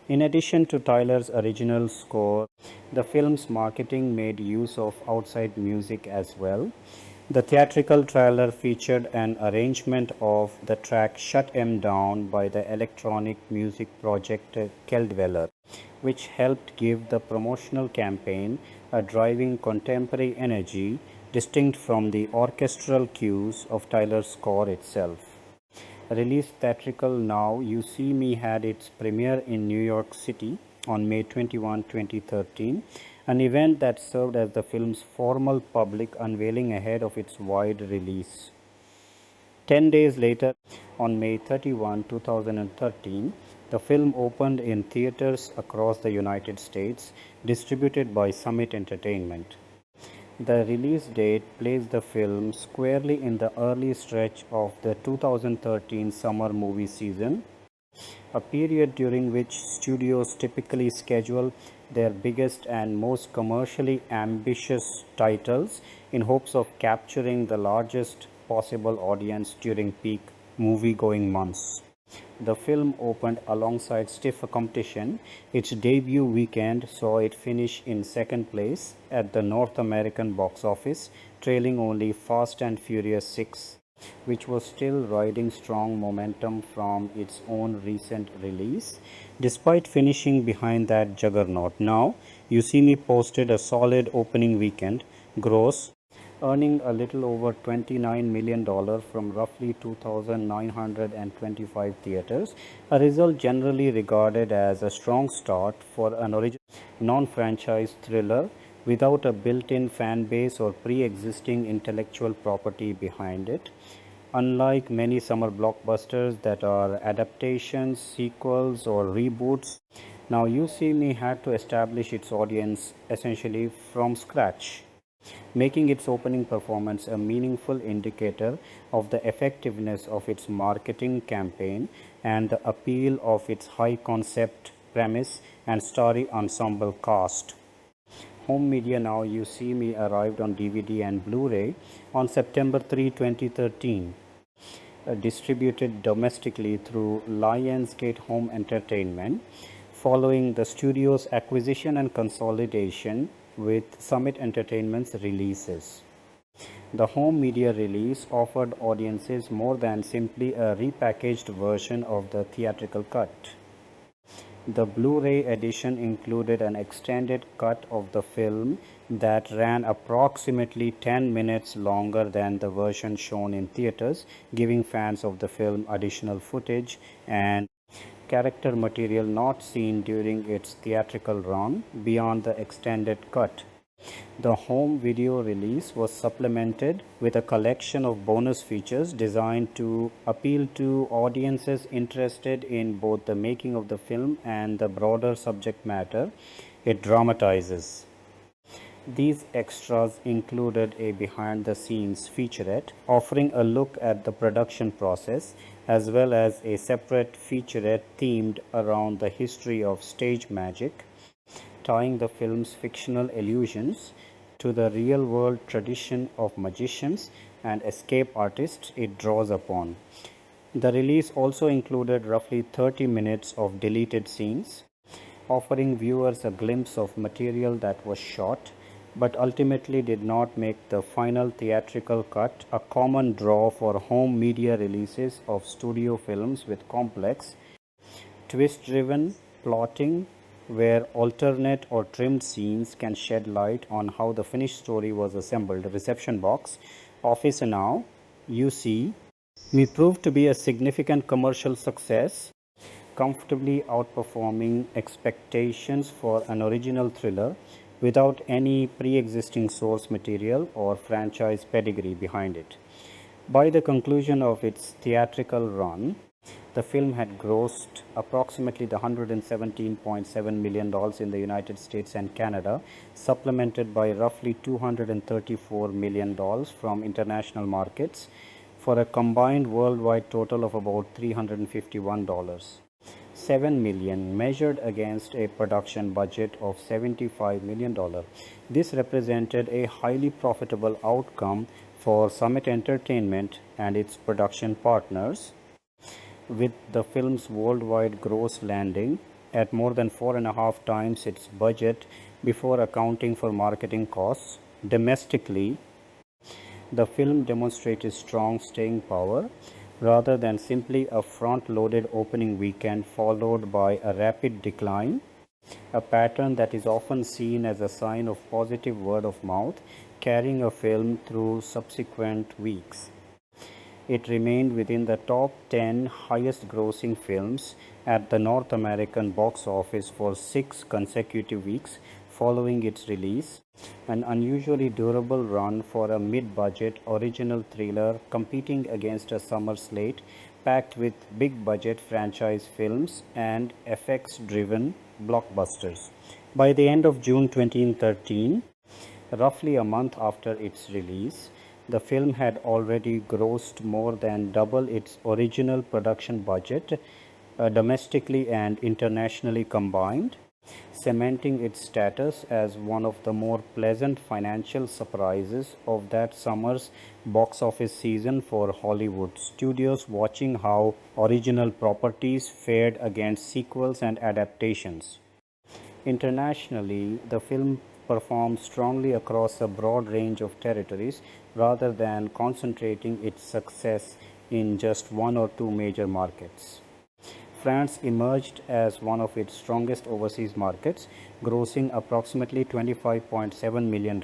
Speaker 8: In addition to Tyler's original score, the film's marketing made use of outside music as well. The theatrical trailer featured an arrangement of the track Shut 'Em Down by the electronic music project Keldweller, which helped give the promotional campaign a driving contemporary energy distinct from the orchestral cues of Tyler's score itself. Released theatrical Now You See Me had its premiere in New York City on May 21, 2013, an event that served as the film's formal public unveiling ahead of its wide release. 10 days later, on May 31, 2013, the film opened in theaters across the United States, distributed by Summit Entertainment. The release date placed the film squarely in the early stretch of the 2013 summer movie season, a period during which studios typically schedule their biggest and most commercially ambitious titles in hopes of capturing the largest possible audience during peak movie-going months. The film opened alongside stiffer competition. Its debut weekend saw it finish in second place at the North American box office, trailing only Fast and Furious 6, which was still riding strong momentum from its own recent release. Despite finishing behind that juggernaut, Now You See Me posted a solid opening weekend gross earning a little over $29 million from roughly 2,925 theaters, a result generally regarded as a strong start for an original non-franchise thriller without a built-in fan base or pre-existing intellectual property behind it. Unlike many summer blockbusters that are adaptations, sequels, or reboots, Now You See Me had to establish its audience essentially from scratch, making its opening performance a meaningful indicator of the effectiveness of its marketing campaign and the appeal of its high concept premise and starry ensemble cast. Home media Now You See Me arrived on DVD and Blu-ray on September 3, 2013, distributed domestically through Lionsgate Home Entertainment, following the studio's acquisition and consolidation with Summit Entertainment's releases. The home media release offered audiences more than simply a repackaged version of the theatrical cut. The Blu-ray edition included an extended cut of the film that ran approximately 10 minutes longer than the version shown in theaters, giving fans of the film additional footage and character material not seen during its theatrical run beyond the extended cut. The home video release was supplemented with a collection of bonus features designed to appeal to audiences interested in both the making of the film and the broader subject matter it dramatizes. These extras included a behind-the-scenes featurette offering a look at the production process, as well as a separate featurette themed around the history of stage magic, tying the film's fictional allusions to the real-world tradition of magicians and escape artists it draws upon. The release also included roughly 30 minutes of deleted scenes, offering viewers a glimpse of material that was shot but ultimately did not make the final theatrical cut, a common draw for home media releases of studio films with complex, twist-driven plotting where alternate or trimmed scenes can shed light on how the finished story was assembled. Reception box, Office Now, You See Me proved to be a significant commercial success, comfortably outperforming expectations for an original thriller without any pre-existing source material or franchise pedigree behind it. By the conclusion of its theatrical run, the film had grossed approximately $117.7 million in the United States and Canada, supplemented by roughly $234 million from international markets, for a combined worldwide total of about $351. $7 million measured against a production budget of $75 million. This represented a highly profitable outcome for Summit Entertainment and its production partners, with the film's worldwide gross landing at more than 4.5 times its budget before accounting for marketing costs. Domestically, the film demonstrated strong staying power rather than simply a front-loaded opening weekend followed by a rapid decline, a pattern that is often seen as a sign of positive word of mouth carrying a film through subsequent weeks. It remained within the top 10 highest-grossing films at the North American box office for 6 consecutive weeks following its release, an unusually durable run for a mid-budget original thriller competing against a summer slate packed with big-budget franchise films and effects-driven blockbusters. By the end of June 2013, roughly a month after its release, the film had already grossed more than double its original production budget, domestically and internationally combined, cementing its status as one of the more pleasant financial surprises of that summer's box office season for Hollywood studios, watching how original properties fared against sequels and adaptations. Internationally, the film performed strongly across a broad range of territories rather than concentrating its success in just one or two major markets. France emerged as one of its strongest overseas markets, grossing approximately $25.7 million,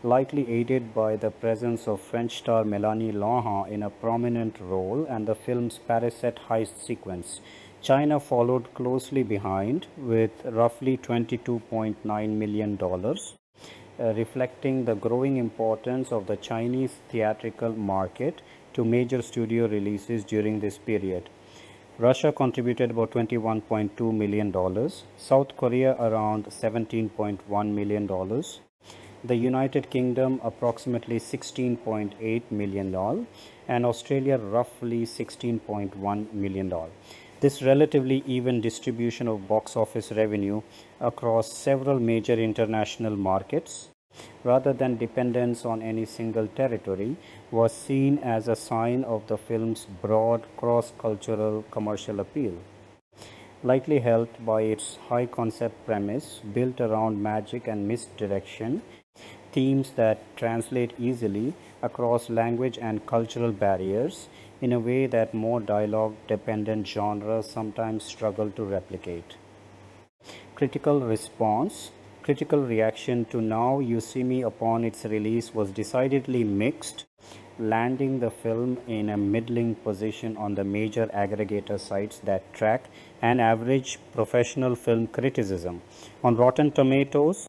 Speaker 8: likely aided by the presence of French star Melanie Laurent in a prominent role and the film's Paris set heist sequence. China followed closely behind with roughly $22.9 million, reflecting the growing importance of the Chinese theatrical market to major studio releases during this period. Russia contributed about $21.2 million, South Korea around $17.1 million, the United Kingdom approximately $16.8 million, and Australia roughly $16.1 million. This relatively even distribution of box office revenue across several major international markets, rather than dependence on any single territory, was seen as a sign of the film's broad cross-cultural commercial appeal. Likely helped by its high concept premise built around magic and misdirection, themes that translate easily across language and cultural barriers in a way that more dialogue-dependent genres sometimes struggle to replicate. Critical response. Critical reaction to Now You See Me upon its release was decidedly mixed, landing the film in a middling position on the major aggregator sites that track and average professional film criticism. On Rotten Tomatoes,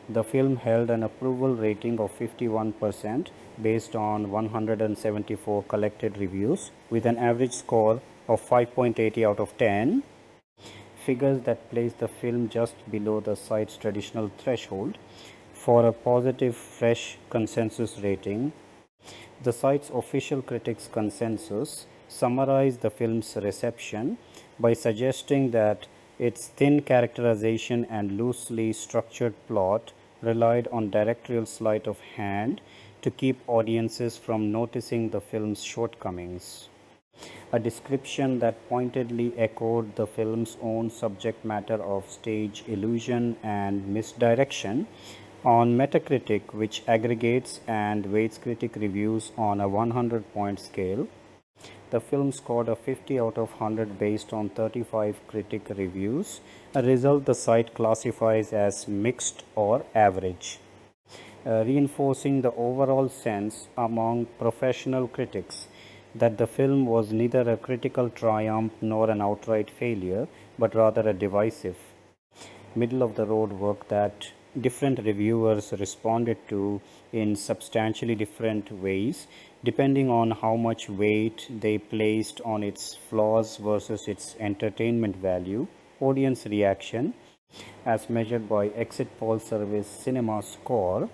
Speaker 8: the film held an approval rating of 51% based on 174 collected reviews, with an average score of 5.80 out of 10. Figures that place the film just below the site's traditional threshold for a positive fresh consensus rating. The site's official critics' consensus summarized the film's reception by suggesting that its thin characterization and loosely structured plot relied on directorial sleight of hand to keep audiences from noticing the film's shortcomings. A description that pointedly echoed the film's own subject matter of stage illusion and misdirection. On Metacritic, which aggregates and weights critic reviews on a 100-point scale, the film scored a 50 out of 100 based on 35 critic reviews, a result the site classifies as mixed or average, reinforcing the overall sense among professional critics that the film was neither a critical triumph nor an outright failure, but rather a divisive, middle-of-the-road work that different reviewers responded to in substantially different ways, depending on how much weight they placed on its flaws versus its entertainment value. Audience reaction, as measured by exit poll service Cinema Score,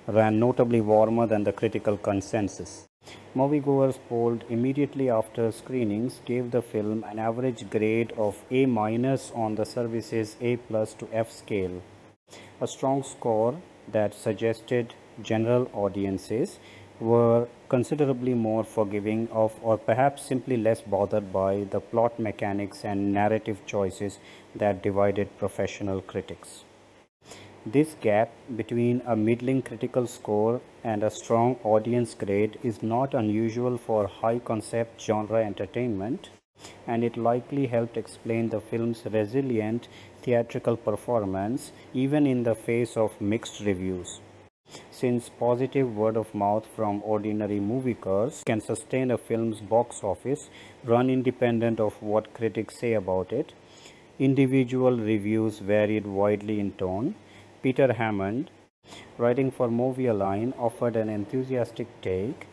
Speaker 8: ran notably warmer than the critical consensus. Moviegoers polled immediately after screenings gave the film an average grade of A- on the service's A+ to F scale, a strong score that suggested general audiences were considerably more forgiving of, or perhaps simply less bothered by, the plot mechanics and narrative choices that divided professional critics. This gap between a middling critical score and a strong audience grade is not unusual for high-concept genre entertainment, and it likely helped explain the film's resilient theatrical performance even in the face of mixed reviews. Since positive word of mouth from ordinary moviegoers can sustain a film's box office run independent of what critics say about it, individual reviews varied widely in tone. Peter Hammond, writing for Movieline, offered an enthusiastic take,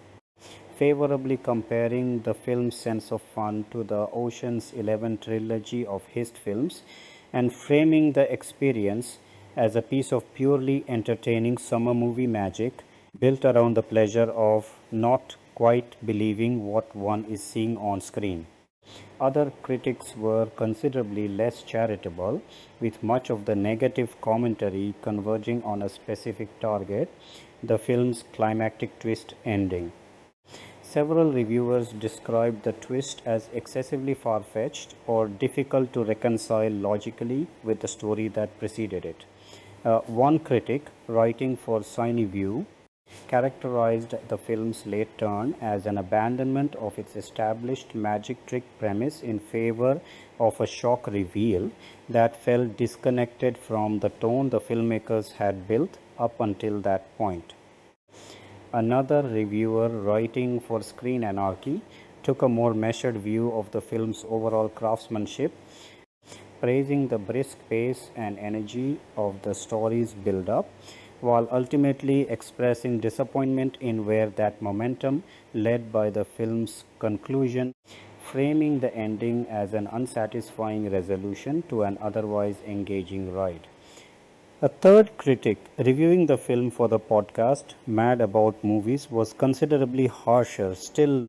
Speaker 8: favorably comparing the film's sense of fun to the Ocean's 11 trilogy of Heist films and framing the experience as a piece of purely entertaining summer movie magic built around the pleasure of not quite believing what one is seeing on screen. Other critics were considerably less charitable, with much of the negative commentary converging on a specific target, the film's climactic twist ending. Several reviewers described the twist as excessively far-fetched or difficult to reconcile logically with the story that preceded it. One critic, writing for CineView, characterized the film's late turn as an abandonment of its established magic trick premise in favor of a shock reveal that felt disconnected from the tone the filmmakers had built up until that point. Another reviewer writing for Screen Anarchy took a more measured view of the film's overall craftsmanship, praising the brisk pace and energy of the story's build-up, while ultimately expressing disappointment in where that momentum led by the film's conclusion, framing the ending as an unsatisfying resolution to an otherwise engaging ride. A third critic reviewing the film for the podcast, Mad About Movies, was considerably harsher, still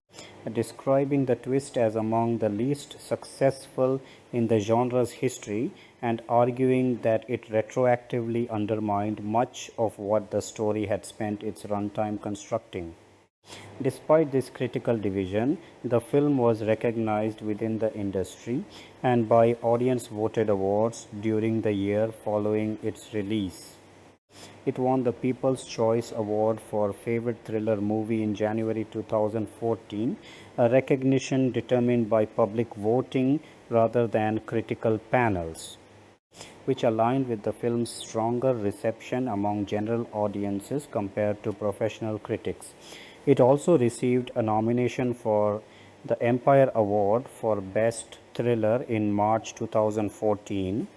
Speaker 8: describing the twist as among the least successful in the genre's history and arguing that it retroactively undermined much of what the story had spent its runtime constructing. Despite this critical division, the film was recognized within the industry and by audience voted awards during the year following its release. It won the People's Choice Award for Favorite Thriller Movie in January 2014, a recognition determined by public voting rather than critical panels, which aligned with the film's stronger reception among general audiences compared to professional critics. It also received a nomination for the Empire Award for Best Thriller in March 2014,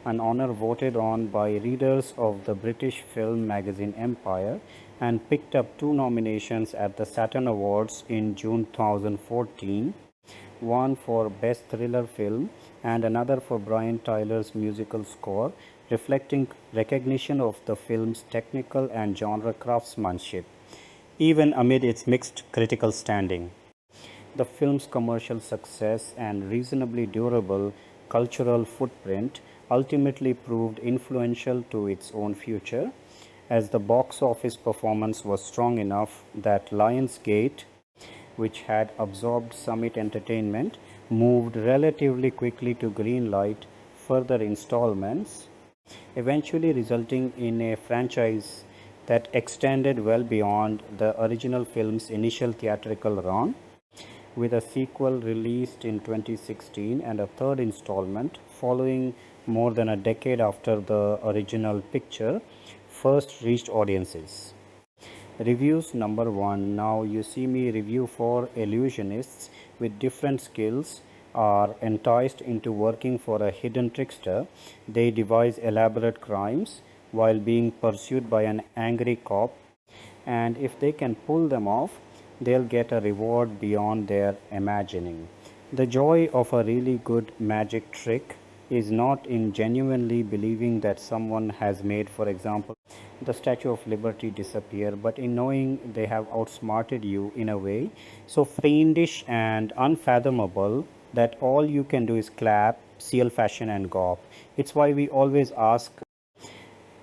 Speaker 8: an honor voted on by readers of the British film magazine Empire, and picked up 2 nominations at the Saturn Awards in June 2014, one for Best Thriller Film and another for Brian Tyler's musical score, reflecting recognition of the film's technical and genre craftsmanship, even amid its mixed critical standing. The film's commercial success and reasonably durable cultural footprint ultimately proved influential to its own future, as the box office performance was strong enough that Lionsgate, which had absorbed Summit Entertainment, moved relatively quickly to greenlight further installments, eventually resulting in a franchise that extended well beyond the original film's initial theatrical run, with a sequel released in 2016 and a third installment following more than a decade after the original picture first reached audiences. Reviews number 1. Now You See Me review for illusionists with different skills are enticed into working for a hidden trickster. They devise elaborate crimes while being pursued by an angry cop, and if they can pull them off, they'll get a reward beyond their imagining. The joy of a really good magic trick is not in genuinely believing that someone has made, for example, the Statue of Liberty disappear, but in knowing they have outsmarted you in a way so fiendish and unfathomable that all you can do is clap, seal fashion and gawp. It's why we always ask,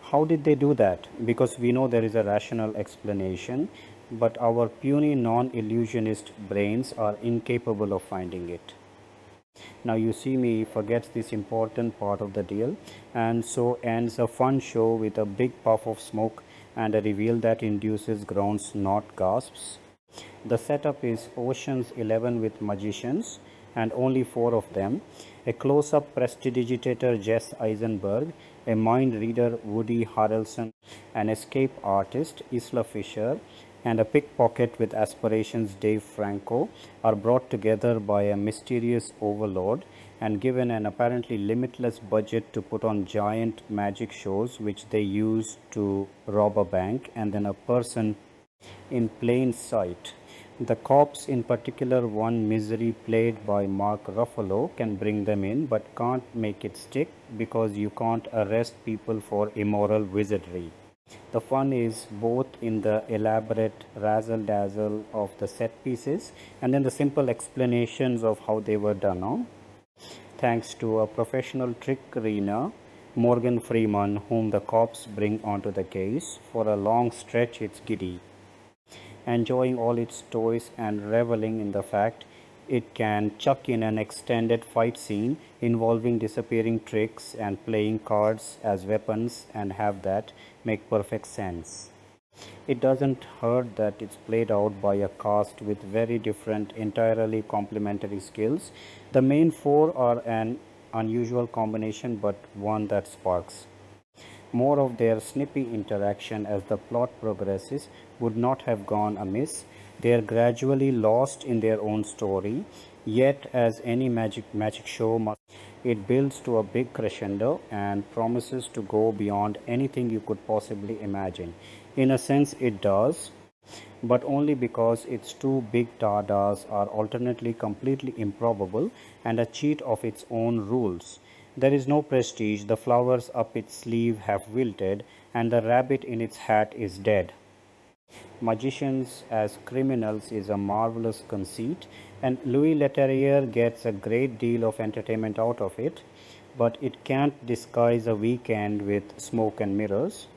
Speaker 8: how did they do that? Because we know there is a rational explanation, but our puny non-illusionist brains are incapable of finding it. Now You See Me forgets this important part of the deal, and so ends a fun show with a big puff of smoke and a reveal that induces groans, not gasps. The setup is Ocean's 11 with magicians, and only 4 of them, a close-up prestidigitator Jesse Eisenberg, a mind reader Woody Harrelson, an escape artist Isla Fisher, and a pickpocket with aspirations Dave Franco are brought together by a mysterious overlord and given an apparently limitless budget to put on giant magic shows which they use to rob a bank and then a person in plain sight. The cops, in particular one Misery played by Mark Ruffalo, can bring them in but can't make it stick because you can't arrest people for immoral wizardry. The fun is both in the elaborate razzle-dazzle of the set pieces and then the simple explanations of how they were done on. Thanks to a professional trickery, Morgan Freeman, whom the cops bring onto the case. For a long stretch it's giddy, enjoying all its toys and reveling in the fact it can chuck in an extended fight scene involving disappearing tricks and playing cards as weapons and have that make perfect sense. It doesn't hurt that it's played out by a cast with very different, entirely complementary skills. The main 4 are an unusual combination, but one that sparks. More of their snippy interaction as the plot progresses would not have gone amiss. They are gradually lost in their own story, yet as any magic show must, it builds to a big crescendo and promises to go beyond anything you could possibly imagine. In a sense it does, but only because its two big tadas are alternately completely improbable and a cheat of its own rules. There is no prestige, the flowers up its sleeve have wilted, and the rabbit in its hat is dead. Magicians as criminals is a marvelous conceit, and Louis Leterrier gets a great deal of entertainment out of it, but it can't disguise a weekend with smoke and mirrors.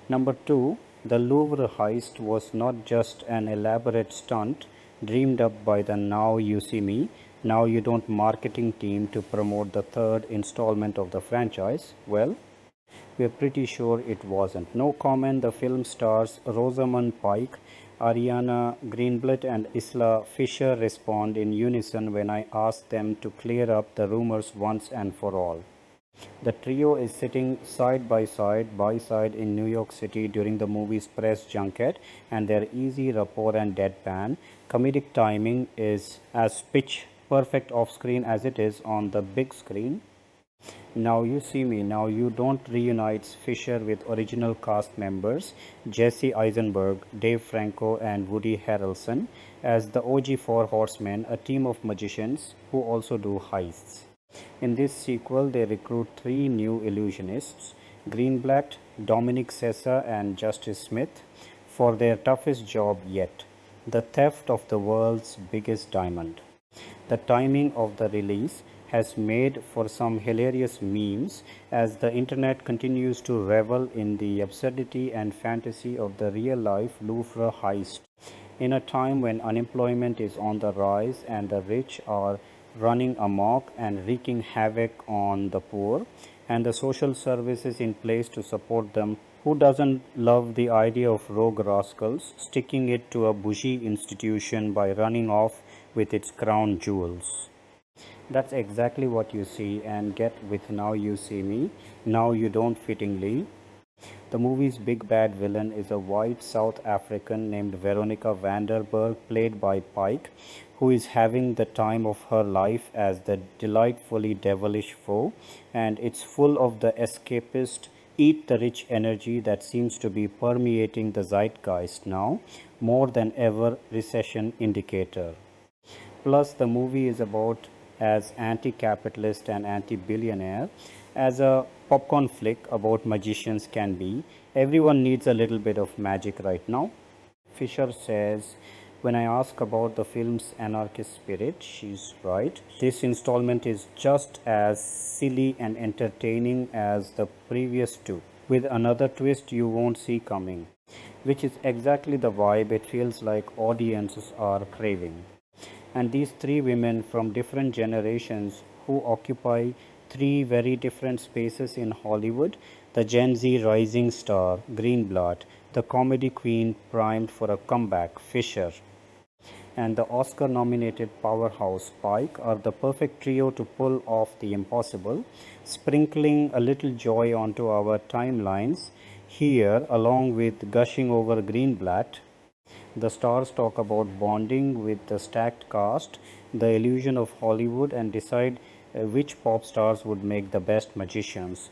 Speaker 8: Number 2, the Louvre heist was not just an elaborate stunt dreamed up by the Now You See Me, Now You Don't marketing team to promote the third installment of the franchise. Well, we're pretty sure it wasn't. No comment. The film stars Rosamund Pike, Ariana Greenblatt and Isla Fisher respond in unison when I ask them to clear up the rumors once and for all. The trio is sitting side by side in New York City during the movie's press junket, and their easy rapport and deadpan comedic timing is as pitch perfect off screen as it is on the big screen. Now You See Me, Now You Don't reunites Fisher with original cast members Jesse Eisenberg, Dave Franco and Woody Harrelson as the OG Four Horsemen, a team of magicians who also do heists. In this sequel, they recruit 3 new illusionists, Greenblatt, Dominic Sessa and Justice Smith, for their toughest job yet, the theft of the world's biggest diamond. The timing of the release has made for some hilarious memes as the internet continues to revel in the absurdity and fantasy of the real-life Louvre heist. In a time when unemployment is on the rise and the rich are running amok and wreaking havoc on the poor, and the social services in place to support them, who doesn't love the idea of rogue rascals sticking it to a bougie institution by running off with its crown jewels? That's exactly what you see and get with Now You See Me, Now You Don't fittingly. The movie's big bad villain is a white South African named Veronica Vanderberg, played by Pike, who is having the time of her life as the delightfully devilish foe, and it's full of the escapist, eat the rich energy that seems to be permeating the zeitgeist now, more than ever recession indicator. Plus, the movie is about as anti-capitalist and anti-billionaire as a popcorn flick about magicians can be. Everyone needs a little bit of magic right now. Fisher says, when I ask about the film's anarchist spirit, she's right. This installment is just as silly and entertaining as the previous two, with another twist you won't see coming, which is exactly the vibe it feels like audiences are craving. And these 3 women from different generations who occupy 3 very different spaces in Hollywood, the Gen Z rising star Greenblatt, the comedy queen primed for a comeback Fisher, and the Oscar-nominated powerhouse Pike are the perfect trio to pull off the impossible, sprinkling a little joy onto our timelines here along with gushing over Greenblatt. The stars talk about bonding with the stacked cast, the illusion of Hollywood, and decide which pop stars would make the best magicians.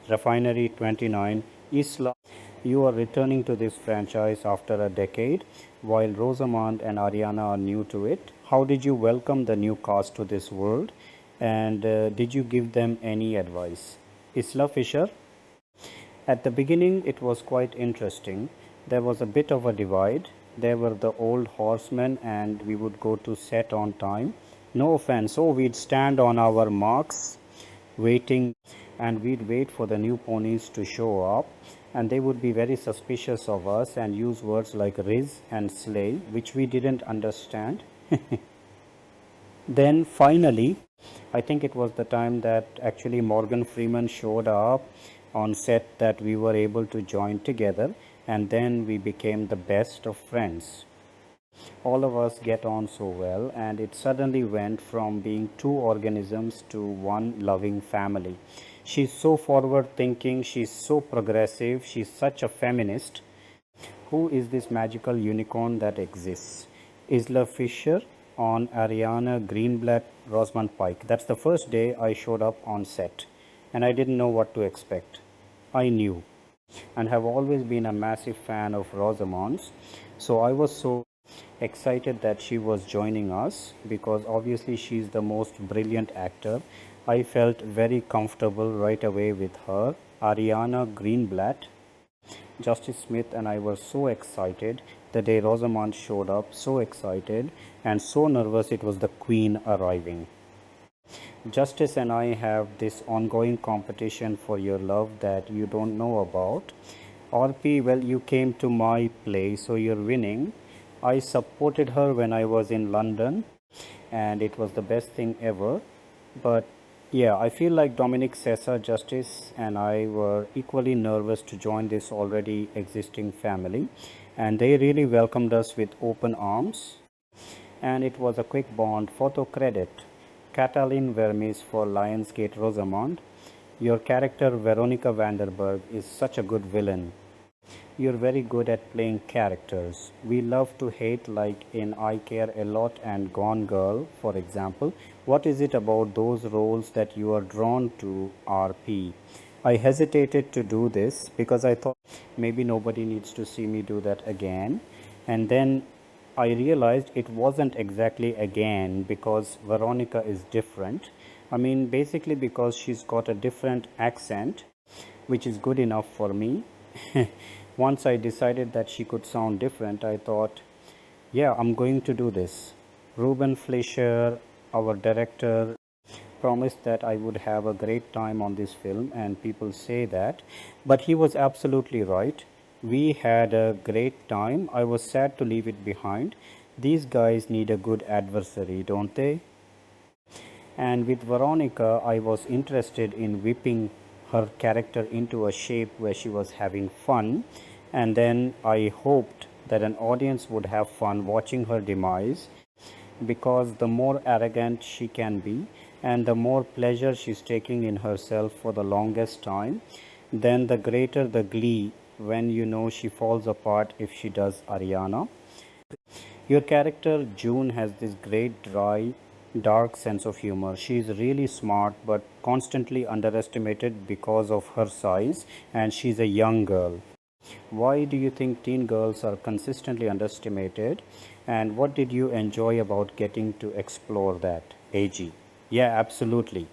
Speaker 8: Refinery 29, Isla, you are returning to this franchise after a decade, while Rosamund and Ariana are new to it. How did you welcome the new cast to this world, and did you give them any advice? Isla Fisher, at the beginning it was quite interesting. There was a bit of a divide. There were the old horsemen and we would go to set on time. No offense. So we'd stand on our marks waiting, and we'd wait for the new ponies to show up, and they would be very suspicious of us and use words like riz and slay, which we didn't understand. Then finally, I think it was the time that actually Morgan Freeman showed up on set that we were able to join together, and then we became the best of friends. All of us get on so well, and it suddenly went from being 2 organisms to one loving family. She's so forward thinking, she's so progressive, she's such a feminist. Who is this magical unicorn that exists? Isla Fisher on Ariana Greenblatt Rosamund Pike. That's the first day I showed up on set, and I didn't know what to expect. I knew, and have always been a massive fan of Rosamund's, so I was so excited that she was joining us because obviously she's the most brilliant actor. I felt very comfortable right away with her. Ariana Greenblatt, Justice Smith and I were so excited the day Rosamund showed up, so excited and so nervous it was the Queen arriving. Justice and I have this ongoing competition for your love that you don't know about. RP, well, you came to my play, so you're winning. I supported her when I was in London and it was the best thing ever. But yeah, I feel like Dominic Sessa, Justice and I were equally nervous to join this already existing family, and they really welcomed us with open arms, and it was a quick bond. Photo credit Catalin Vermes for Lionsgate Rosamund. Your character Veronica Vanderberg is such a good villain. You're very good at playing characters. We love to hate, like in I Care a Lot and Gone Girl, for example. What is it about those roles that you are drawn to, RP? I hesitated to do this because I thought maybe nobody needs to see me do that again. And then I realized it wasn't exactly again because Veronica is different. I mean, basically because she's got a different accent, which is good enough for me. Once I decided that she could sound different, I thought, yeah, I'm going to do this. Ruben Fleischer, our director, promised that I would have a great time on this film, and people say that, but he was absolutely right. We had a great time. I was sad to leave it behind. These guys need a good adversary, don't they? And with Veronica, I was interested in whipping her character into a shape where she was having fun, and then I hoped that an audience would have fun watching her demise, because the more arrogant she can be and the more pleasure she's taking in herself for the longest time, then the greater the glee when you know she falls apart if she does Ariana. Your character June has this great dry, dark sense of humor. She is really smart but constantly underestimated because of her size, and she's a young girl. Why do you think teen girls are consistently underestimated, and what did you enjoy about getting to explore that? AG. Yeah, absolutely.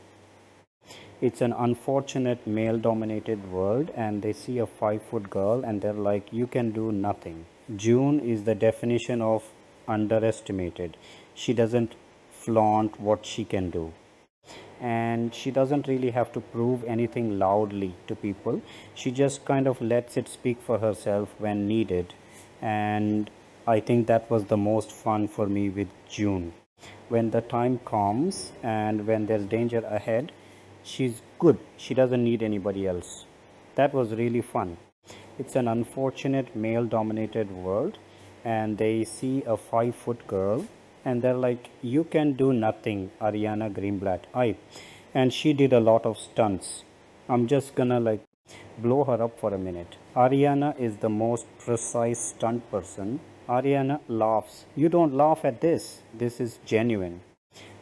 Speaker 8: It's an unfortunate male dominated world, and they see a 5-foot girl and they're like, you can do nothing. June is the definition of underestimated. She doesn't flaunt what she can do, and she doesn't really have to prove anything loudly to people. She just kind of lets it speak for herself when needed, and I think that was the most fun for me with June. When the time comes and when there's danger ahead, she's good. She doesn't need anybody else. That was really fun. It's an unfortunate male dominated world, and they see a 5-foot girl and they're like, you can do nothing, Ariana Greenblatt. And she did a lot of stunts. I'm just gonna like blow her up for a minute. Ariana is the most precise stunt person. Ariana laughs. You don't laugh at this. This is genuine.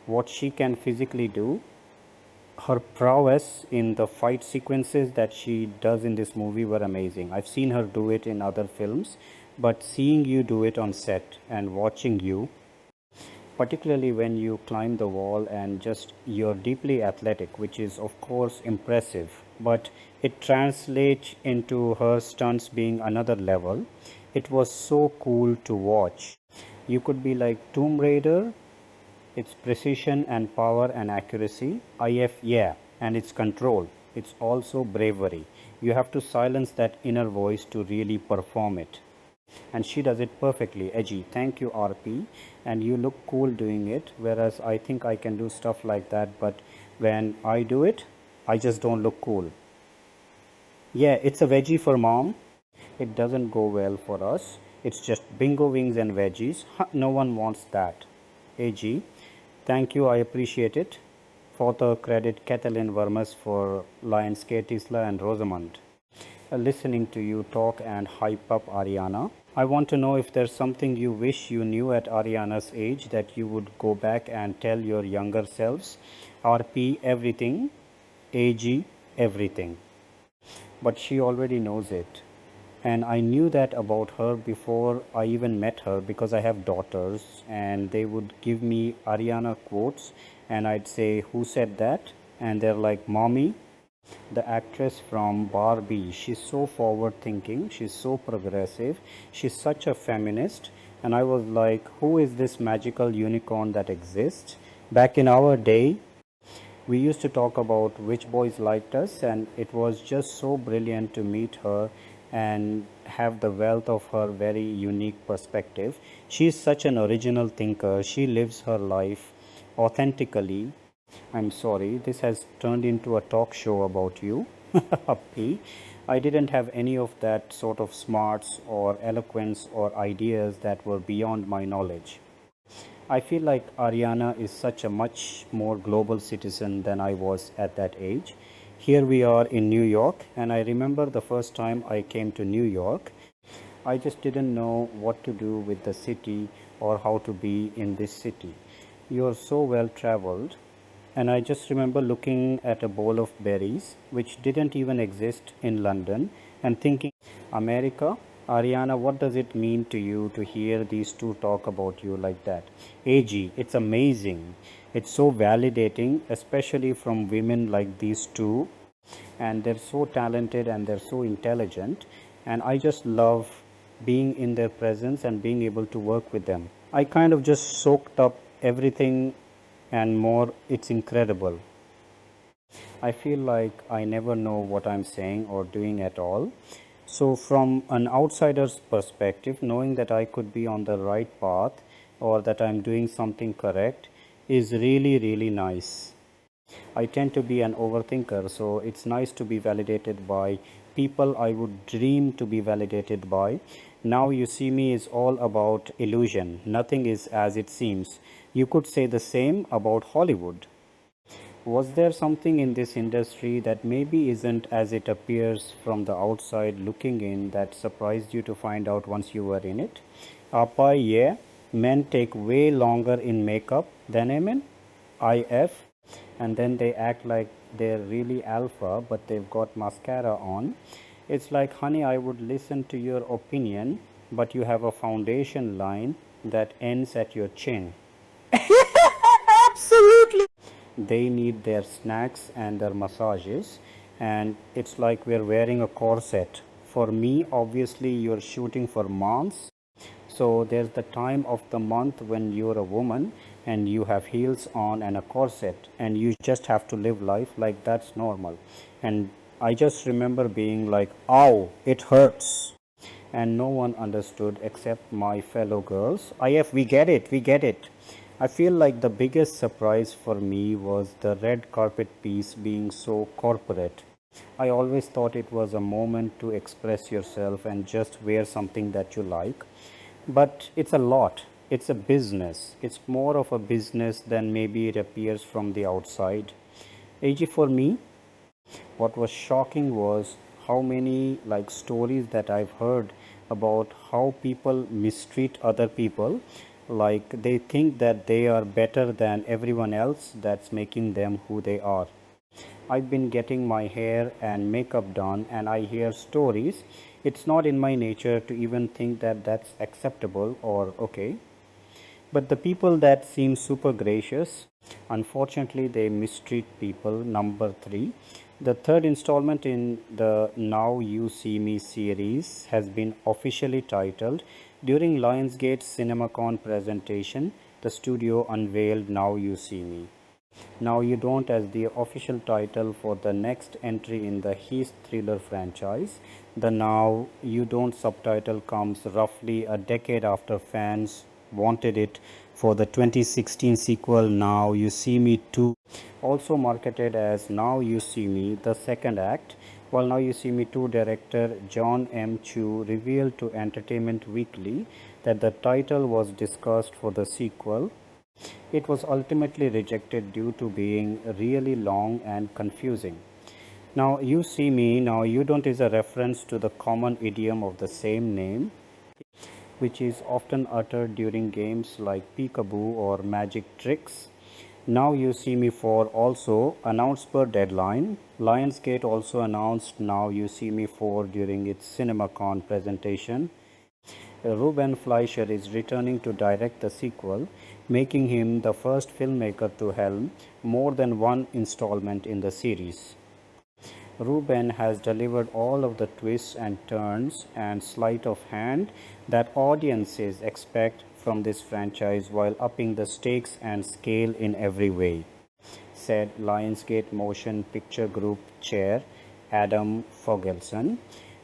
Speaker 8: What she can physically do, her prowess in the fight sequences that she does in this movie were amazing. I've seen her do it in other films, but seeing you do it on set and watching you, particularly when you climb the wall, and just you're deeply athletic, which is of course impressive, but it translates into her stunts being another level. It was so cool to watch. You could be like Tomb Raider. It's precision and power and accuracy. IF, yeah, and it's control. It's also bravery. You have to silence that inner voice to really perform it. And she does it perfectly. Edgy. Thank you, RP. And you look cool doing it, whereas I think I can do stuff like that, but when I do it, I just don't look cool. Yeah, it's a veggie for mom. It doesn't go well for us. It's just bingo wings and veggies. No one wants that. AG, thank you, I appreciate it. Further credit Kathleen Vermes for Lionsgate Isla and Rosamund. Listening to you talk and hype up Ariana. I want to know if there's something you wish you knew at Ariana's age that you would go back and tell your younger selves. RP everything, AG everything. But she already knows it. And I knew that about her before I even met her because I have daughters and they would give me Ariana quotes and I'd say, "Who said that?" And they're like, "Mommy, the actress from Barbie. She's so forward thinking, she's so progressive, she's such a feminist." And I was like, who is this magical unicorn that exists? Back in our day, we used to talk about which boys liked us, and it was just so brilliant to meet her and have the wealth of her very unique perspective. She's such an original thinker. She lives her life authentically. I'm sorry, this has turned into a talk show about you. P. I didn't have any of that sort of smarts or eloquence or ideas that were beyond my knowledge. I feel like Ariana is such a much more global citizen than I was at that age. Here we are in New York, and I remember the first time I came to New York, I just didn't know what to do with the city or how to be in this city. You're so well traveled, and I just remember looking at a bowl of berries, which didn't even exist in London, and thinking, America? Ariana, what does it mean to you to hear these two talk about you like that? AG, it's amazing. It's so validating, especially from women like these two. And they're so talented and they're so intelligent. And I just love being in their presence and being able to work with them. I kind of just soaked up everything and more. It's incredible. I feel like I never know what I'm saying or doing at all. So from an outsider's perspective, knowing that I could be on the right path or that I'm doing something correct is really, really nice. I tend to be an overthinker, so it's nice to be validated by people I would dream to be validated by. Now You See Me is all about illusion. Nothing is as it seems. You could say the same about Hollywood. Was there something in this industry that maybe isn't as it appears from the outside looking in that surprised you to find out once you were in it? Appa, yeah, men take way longer in makeup than women. IF, and then they act like they're really alpha, but they've got mascara on. It's like, honey, I would listen to your opinion, but you have a foundation line that ends at your chin. Absolutely. They need their snacks and their massages, and it's like we're wearing a corset. For me, obviously, you're shooting for months. So there's the time of the month when you're a woman and you have heels on and a corset, and you just have to live life like that's normal. And I just remember being like, ow, it hurts. And no one understood except my fellow girls. IF, we get it, we get it. I feel like the biggest surprise for me was the red carpet piece being so corporate. I always thought it was a moment to express yourself and just wear something that you like. But it's a lot. It's a business. It's more of a business than maybe it appears from the outside. AG, for me, what was shocking was how many stories that I've heard about how people mistreat other people. Like they think that they are better than everyone else that's making them who they are. I've been getting my hair and makeup done and I hear stories. It's not in my nature to even think that that's acceptable or okay. But the people that seem super gracious, unfortunately they mistreat people. Number 3. The third installment in the Now You See Me series has been officially titled. During Lionsgate's CinemaCon presentation, the studio unveiled Now You See Me. Now You Don't as the official title for the next entry in the Heist thriller franchise. The Now You Don't subtitle comes roughly a decade after fans wanted it for the 2016 sequel Now You See Me 2, also marketed as Now You See Me, the second act. While Now You See Me 2 director John M. Chu revealed to Entertainment Weekly that the title was discussed for the sequel, It was ultimately rejected due to being really long and confusing. Now, You See Me, Now You Don't is a reference to the common idiom of the same name, which is often uttered during games like peekaboo or magic tricks. Now You See Me 4 also announced per deadline. Lionsgate also announced Now You See Me 4 during its CinemaCon presentation. Ruben Fleischer is returning to direct the sequel, making him the first filmmaker to helm more than one installment in the series. Ruben has delivered all of the twists and turns and sleight of hand that audiences expect from this franchise while upping the stakes and scale in every way, said Lionsgate Motion Picture Group Chair Adam Fogelson.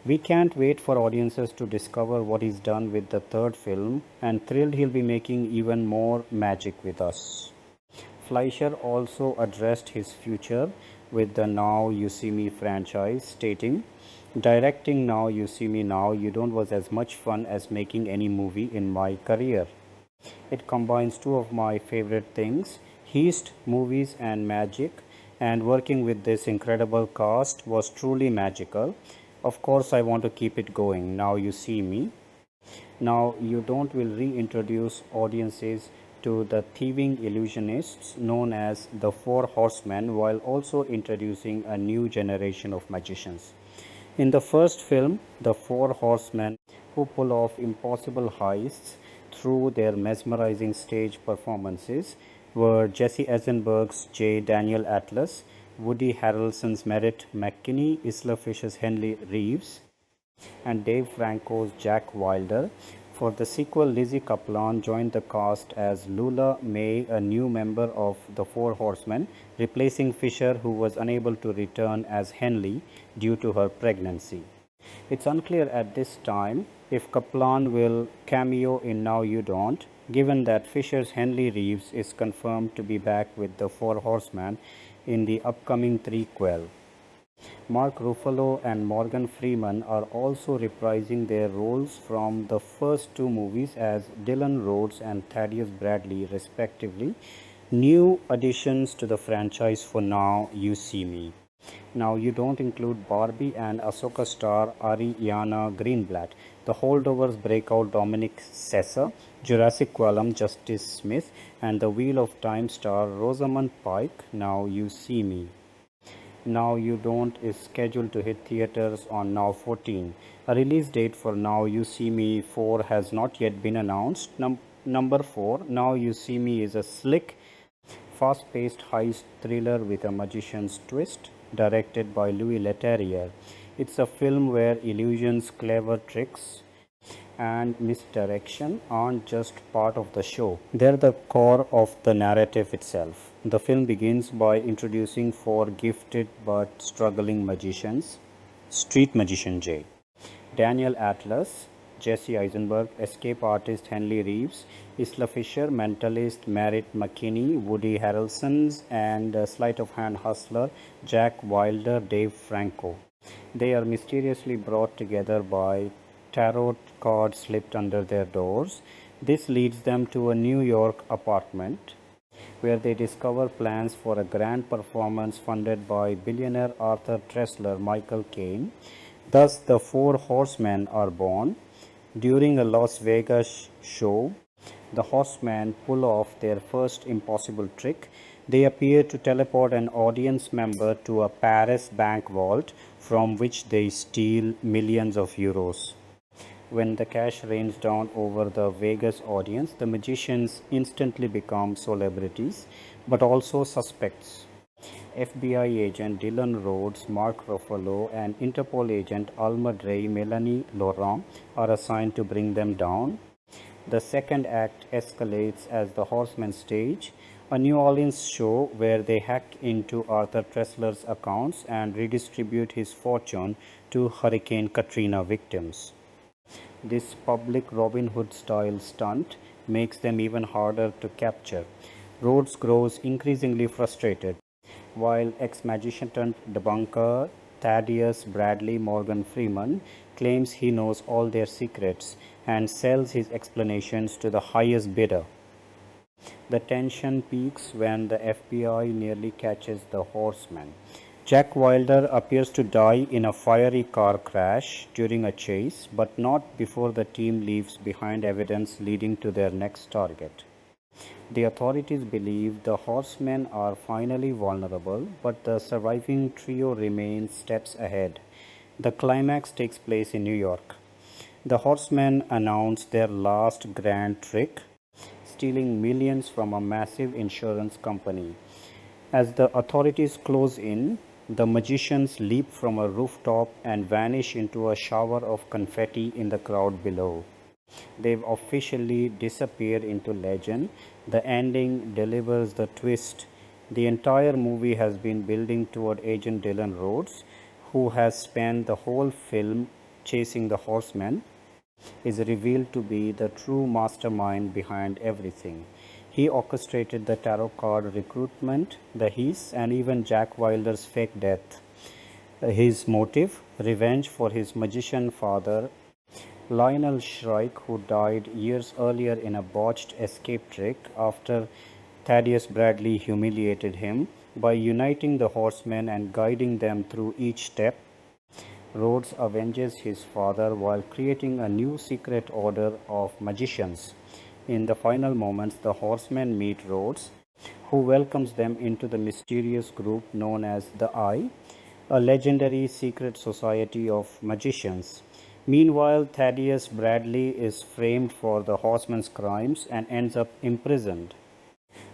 Speaker 8: We can't wait for audiences to discover what he's done with the third film and thrilled he'll be making even more magic with us. Fleischer also addressed his future with the Now You See Me franchise, stating, "Directing Now You See Me Now You Don't was as much fun as making any movie in my career. It combines two of my favorite things, Heist movies and magic, and working with this incredible cast was truly magical. Of course, I want to keep it going. Now You See Me. Now You Don't will reintroduce audiences to the thieving illusionists known as the Four Horsemen while also introducing a new generation of magicians. In the first film, the Four Horsemen, who pull off impossible heists through their mesmerizing stage performances, were Jesse Eisenberg's J. Daniel Atlas, Woody Harrelson's Merritt McKinney, Isla Fisher's Henry Reeves, and Dave Franco's Jack Wilder. For the sequel, Lizzie Kaplan joined the cast as Lula May, a new member of the Four Horsemen, replacing Fisher, who was unable to return as Henley due to her pregnancy. It's unclear at this time if Kaplan will cameo in Now You Don't, given that Fisher's Henley Reeves is confirmed to be back with the Four Horsemen in the upcoming threequel. Mark Ruffalo and Morgan Freeman are also reprising their roles from the first two movies as Dylan Rhodes and Thaddeus Bradley, respectively, new additions to the franchise for Now You See Me. Now You Don't include Barbie and Ahsoka star Ariana Greenblatt, The Holdovers breakout Dominic Sessa, Jurassic Qualum Justice Smith, and The Wheel of Time star Rosamund Pike. Now You See Me. Now You Don't is scheduled to hit theaters on Now 14. A release date for Now You See Me 4 has not yet been announced. Number 4, Now You See Me is a slick, fast-paced heist thriller with a magician's twist, directed by Louis Leterrier. It's a film where illusions, clever tricks, and misdirection aren't just part of the show. They're the core of the narrative itself. The film begins by introducing four gifted but struggling magicians. Street magician J, Daniel Atlas, Jesse Eisenberg, escape artist Henry Reeves, Isla Fisher, mentalist Merritt McKinney, Woody Harrelson, and sleight of hand hustler Jack Wilder, Dave Franco. They are mysteriously brought together by tarot cards slipped under their doors. This leads them to a New York apartment where they discover plans for a grand performance funded by billionaire Arthur Tressler Michael Caine. Thus, the Four Horsemen are born. During a Las Vegas show, the horsemen pull off their first impossible trick. They appear to teleport an audience member to a Paris bank vault from which they steal millions of euros. When the cash rains down over the Vegas audience, the magicians instantly become celebrities, but also suspects. FBI agent Dylan Rhodes, Mark Ruffalo, and Interpol agent Alma Dre, Melanie Laurent are assigned to bring them down. The second act escalates as the Horsemen stage a New Orleans show where they hack into Arthur Tressler's accounts and redistribute his fortune to Hurricane Katrina victims. This public Robin Hood style stunt makes them even harder to capture. Rhodes grows increasingly frustrated, while ex-magician turned debunker Thaddeus Bradley Morgan Freeman claims he knows all their secrets and sells his explanations to the highest bidder. The tension peaks when the FBI nearly catches the Horsemen. Jack Wilder appears to die in a fiery car crash during a chase, but not before the team leaves behind evidence leading to their next target. The authorities believe the Horsemen are finally vulnerable, but the surviving trio remains steps ahead. The climax takes place in New York. The Horsemen announce their last grand trick, stealing millions from a massive insurance company. As the authorities close in, the magicians leap from a rooftop and vanish into a shower of confetti in the crowd below. They've officially disappeared into legend. The ending delivers the twist. The entire movie has been building toward Agent Dylan Rhodes, who has spent the whole film chasing the Horsemen, is revealed to be the true mastermind behind everything. He orchestrated the tarot card recruitment, the heist, and even Jack Wilder's fake death. His motive? Revenge for his magician father, Lionel Shrike, who died years earlier in a botched escape trick after Thaddeus Bradley humiliated him. By uniting the Horsemen and guiding them through each step, Rhodes avenges his father while creating a new secret order of magicians. In the final moments, the Horsemen meet Rhodes, who welcomes them into the mysterious group known as the Eye, a legendary secret society of magicians. Meanwhile, Thaddeus Bradley is framed for the Horsemen's crimes and ends up imprisoned.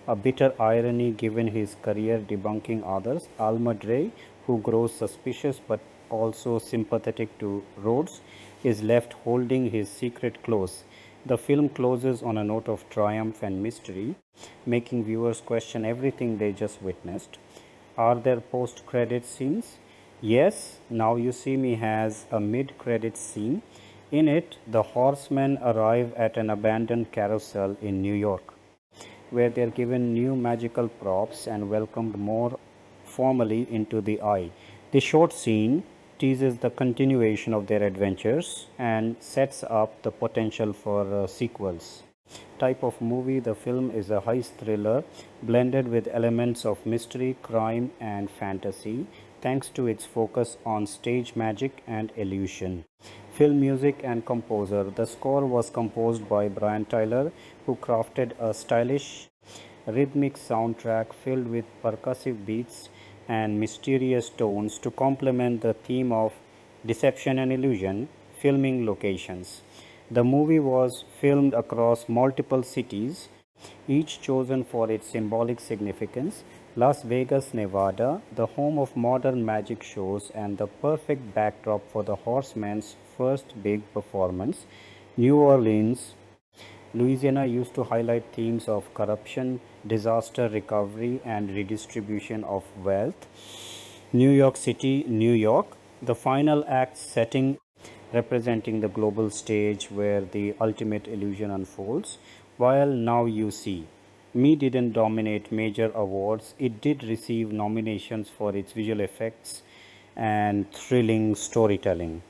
Speaker 8: A bitter irony given his career debunking others, Alma Dre, who grows suspicious but also sympathetic to Rhodes, is left holding his secret close. The film closes on a note of triumph and mystery, making viewers question everything they just witnessed. Are there post-credit scenes? Yes, Now You See Me has a mid-credit scene. In it, the Horsemen arrive at an abandoned carousel in New York, where they are given new magical props and welcomed more formally into the Eye. The short scene teases the continuation of their adventures and sets up the potential for sequels. Type of movie: the film is a heist thriller blended with elements of mystery, crime, and fantasy, thanks to its focus on stage magic and illusion. Film music and composer: the score was composed by Brian Tyler, who crafted a stylish, rhythmic soundtrack filled with percussive beats and mysterious tones to complement the theme of deception and illusion. Filming locations: the movie was filmed across multiple cities, each chosen for its symbolic significance. Las Vegas, Nevada, the home of modern magic shows and the perfect backdrop for the Horsemen's first big performance. New Orleans, Louisiana, used to highlight themes of corruption, disaster recovery, and redistribution of wealth. New York City, New York, the final act setting representing the global stage where the ultimate illusion unfolds. While Now You See Me didn't dominate major awards, it did receive nominations for its visual effects and thrilling storytelling.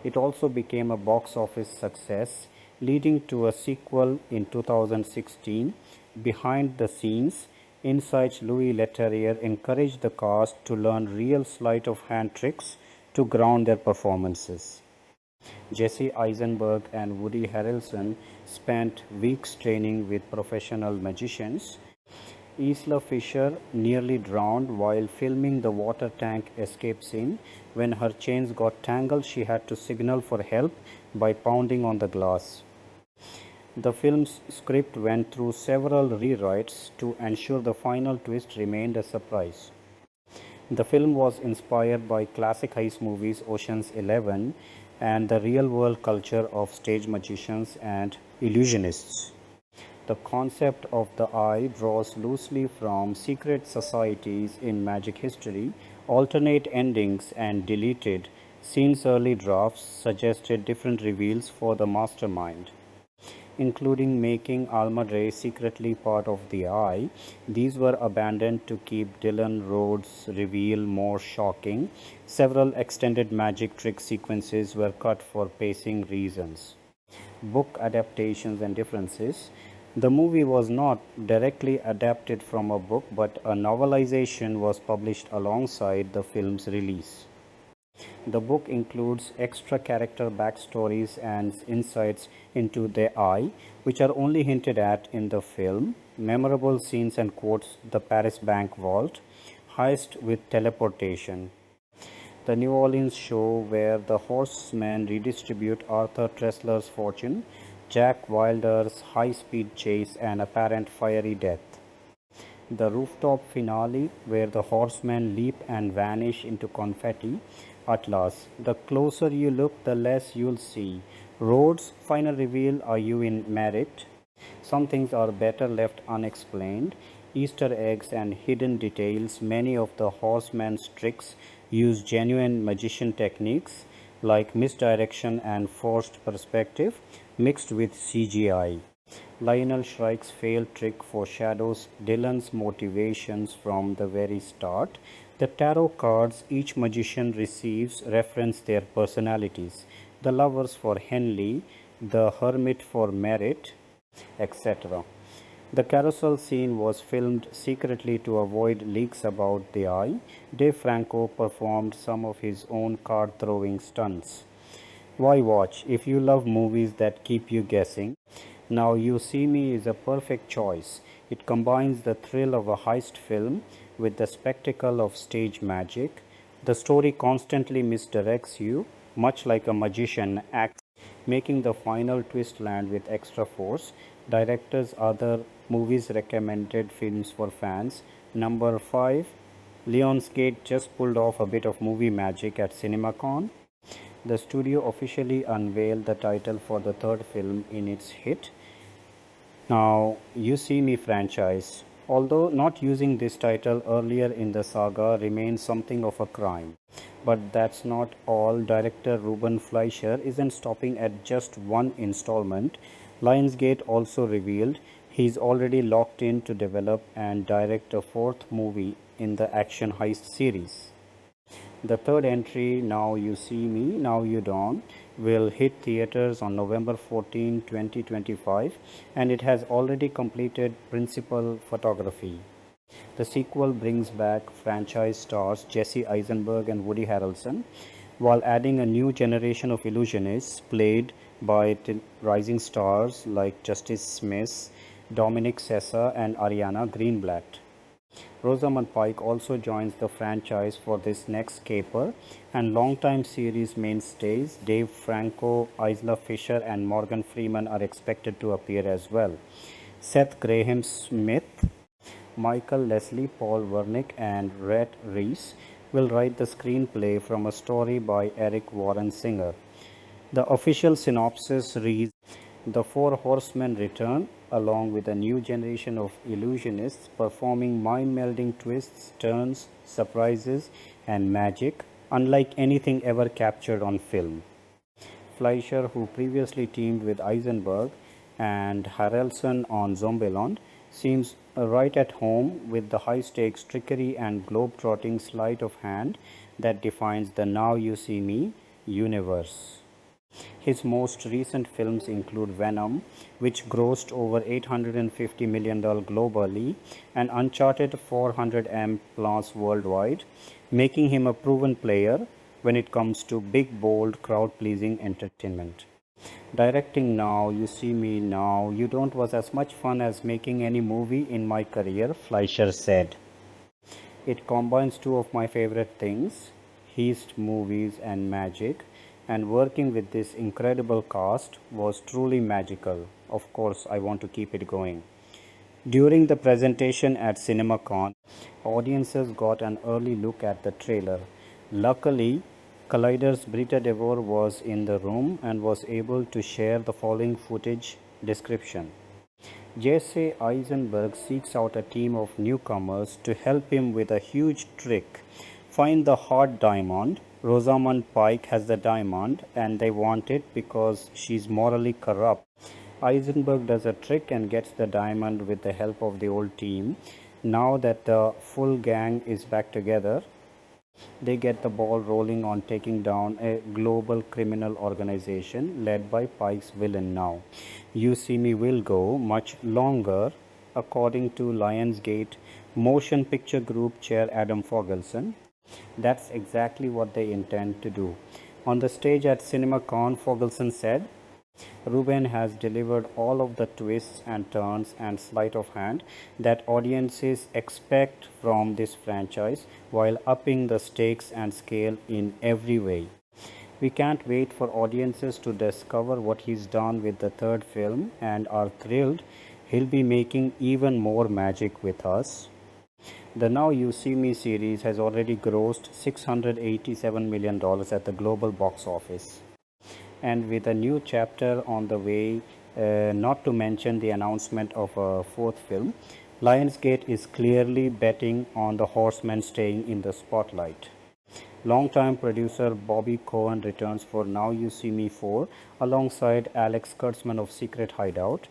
Speaker 8: It also became a box office success, leading to a sequel in 2016. Behind the scenes, Insight's Louis Leterrier encouraged the cast to learn real sleight of hand tricks to ground their performances. Jesse Eisenberg and Woody Harrelson spent weeks training with professional magicians. Isla Fisher nearly drowned while filming the water tank escape scene. When her chains got tangled, she had to signal for help by pounding on the glass. The film's script went through several rewrites to ensure the final twist remained a surprise. The film was inspired by classic heist movies Ocean's 11 and the real-world culture of stage magicians and illusionists. The concept of the Eye draws loosely from secret societies in magic history. Alternate endings and deleted scenes. Early drafts suggested different reveals for the mastermind, including making Alma Dre secretly part of the Eye. These were abandoned to keep Dylan Rhodes' reveal more shocking. Several extended magic trick sequences were cut for pacing reasons. Book adaptations and differences. The movie was not directly adapted from a book, but a novelization was published alongside the film's release. The book includes extra character backstories and insights into the eye, which are only hinted at in the film. Memorable scenes and quotes: the Paris Bank Vault, Heist with teleportation, the New Orleans show where the horsemen redistribute Arthur Tressler's fortune, Jack Wilder's high-speed chase and apparent fiery death, the rooftop finale where the horsemen leap and vanish into confetti, Atlas, the closer you look the less you'll see, Rhodes, final reveal, are you in merit? Some things are better left unexplained, Easter eggs and hidden details. Many of the horsemen's tricks use genuine magician techniques like misdirection and forced perspective mixed with CGI. Lionel Shrike's failed trick foreshadows Dylan's motivations from the very start. The tarot cards each magician receives reference their personalities. The lovers for Henley, the hermit for Merit, etc. The carousel scene was filmed secretly to avoid leaks about the eye. Dave Franco performed some of his own card throwing stunts. Why watch if you love movies that keep you guessing? Now You See Me is a perfect choice. It combines the thrill of a heist film with the spectacle of stage magic. The story constantly misdirects you, much like a magician acts, making the final twist land with extra force. Director's other movies recommended films for fans. Number 5, Lionsgate just pulled off a bit of movie magic at CinemaCon. The studio officially unveiled the title for the third film in its hit Now You See Me franchise. Although not using this title earlier in the saga remains something of a crime. But that's not all. Director Ruben Fleischer isn't stopping at just one installment. Lionsgate also revealed he's already locked in to develop and direct a fourth movie in the action heist series. The third entry, Now You See Me, Now You Don't, will hit theaters on November 14, 2025, and it has already completed principal photography. The sequel brings back franchise stars Jesse Eisenberg and Woody Harrelson, while adding a new generation of illusionists played by rising stars like Justice Smith, Dominic Sessa, and Ariana Greenblatt. Rosamund Pike also joins the franchise for this next caper, and longtime series mainstays Dave Franco, Isla Fisher, and Morgan Freeman are expected to appear as well. Seth Graham Smith, Michael Leslie, Paul Wernick, and Rhett Reese will write the screenplay from a story by Eric Warren Singer. The official synopsis reads: The Four Horsemen return, along with a new generation of illusionists performing mind-melding twists, turns, surprises, and magic, unlike anything ever captured on film. Fleischer, who previously teamed with Eisenberg and Harrelson on Zombieland, seems right at home with the high-stakes trickery and globe-trotting sleight of hand that defines the Now You See Me universe. His most recent films include Venom, which grossed over $850 million globally, and Uncharted 400M plus worldwide, making him a proven player when it comes to big, bold, crowd-pleasing entertainment. Directing Now You See Me, Now You Don't was as much fun as making any movie in my career, Fleischer said. It combines two of my favorite things, heist movies and magic, and working with this incredible cast was truly magical. Of course, I want to keep it going. During the presentation at CinemaCon, audiences got an early look at the trailer. Luckily, Collider's Brita DeVore was in the room and was able to share the following footage description. Jesse Eisenberg seeks out a team of newcomers to help him with a huge trick. Find the hot diamond. Rosamund Pike has the diamond and they want it because she's morally corrupt. Eisenberg does a trick and gets the diamond with the help of the old team. Now that the full gang is back together, They get the ball rolling on taking down a global criminal organization led by Pike's villain now. You See Me will go much longer, according to Lionsgate Motion Picture Group Chair Adam Fogelson. That's exactly what they intend to do. On the stage at CinemaCon, Fogelson said, Ruben has delivered all of the twists and turns and sleight of hand that audiences expect from this franchise while upping the stakes and scale in every way. We can't wait for audiences to discover what he's done with the third film and are thrilled he'll be making even more magic with us. The Now You See Me series has already grossed $687 million at the global box office. And with a new chapter on the way, not to mention the announcement of a fourth film, Lionsgate is clearly betting on the Horsemen staying in the spotlight. Longtime producer Bobby Cohen returns for Now You See Me 4 alongside Alex Kurtzman of Secret Hideout.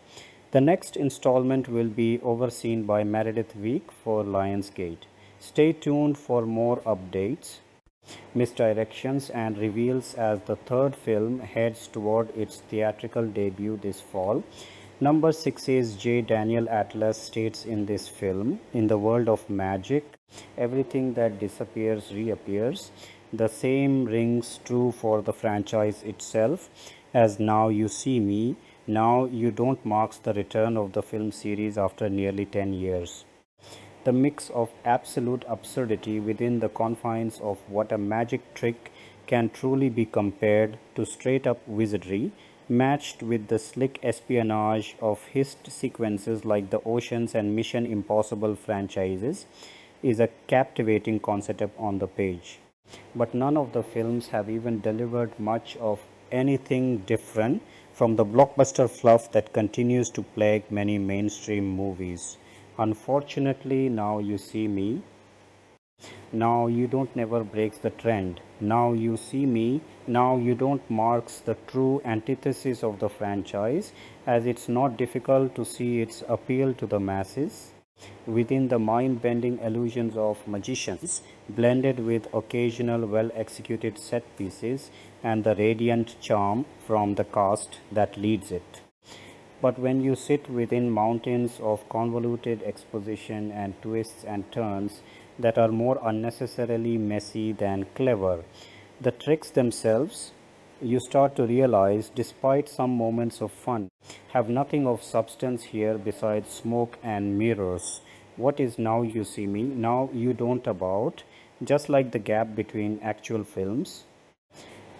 Speaker 8: The next installment will be overseen by Meredith Week for Lionsgate. Stay tuned for more updates, misdirections, and reveals as the third film heads toward its theatrical debut this fall. Number 6's J. Daniel Atlas states in this film, in the world of magic, everything that disappears reappears. The same rings true for the franchise itself, as Now You See Me, Now You Don't marks the return of the film series after nearly 10 years. The mix of absolute absurdity within the confines of what a magic trick can truly be compared to straight-up wizardry, matched with the slick espionage of heist sequences like the Oceans and Mission Impossible franchises, is a captivating concept on the page. But none of the films have even delivered much of anything different from the blockbuster fluff that continues to plague many mainstream movies. Unfortunately, Now You See Me, Now You Don't never breaks the trend. Now You See Me, Now You Don't marks the true antithesis of the franchise, as it's not difficult to see its appeal to the masses within the mind-bending illusions of magicians, blended with occasional well-executed set pieces and the radiant charm from the cast that leads it. But when you sit within mountains of convoluted exposition and twists and turns that are more unnecessarily messy than clever, the tricks themselves, you start to realize, despite some moments of fun, have nothing of substance here besides smoke and mirrors. What is Now You See Me, Now You Don't about? Just like the gap between actual films.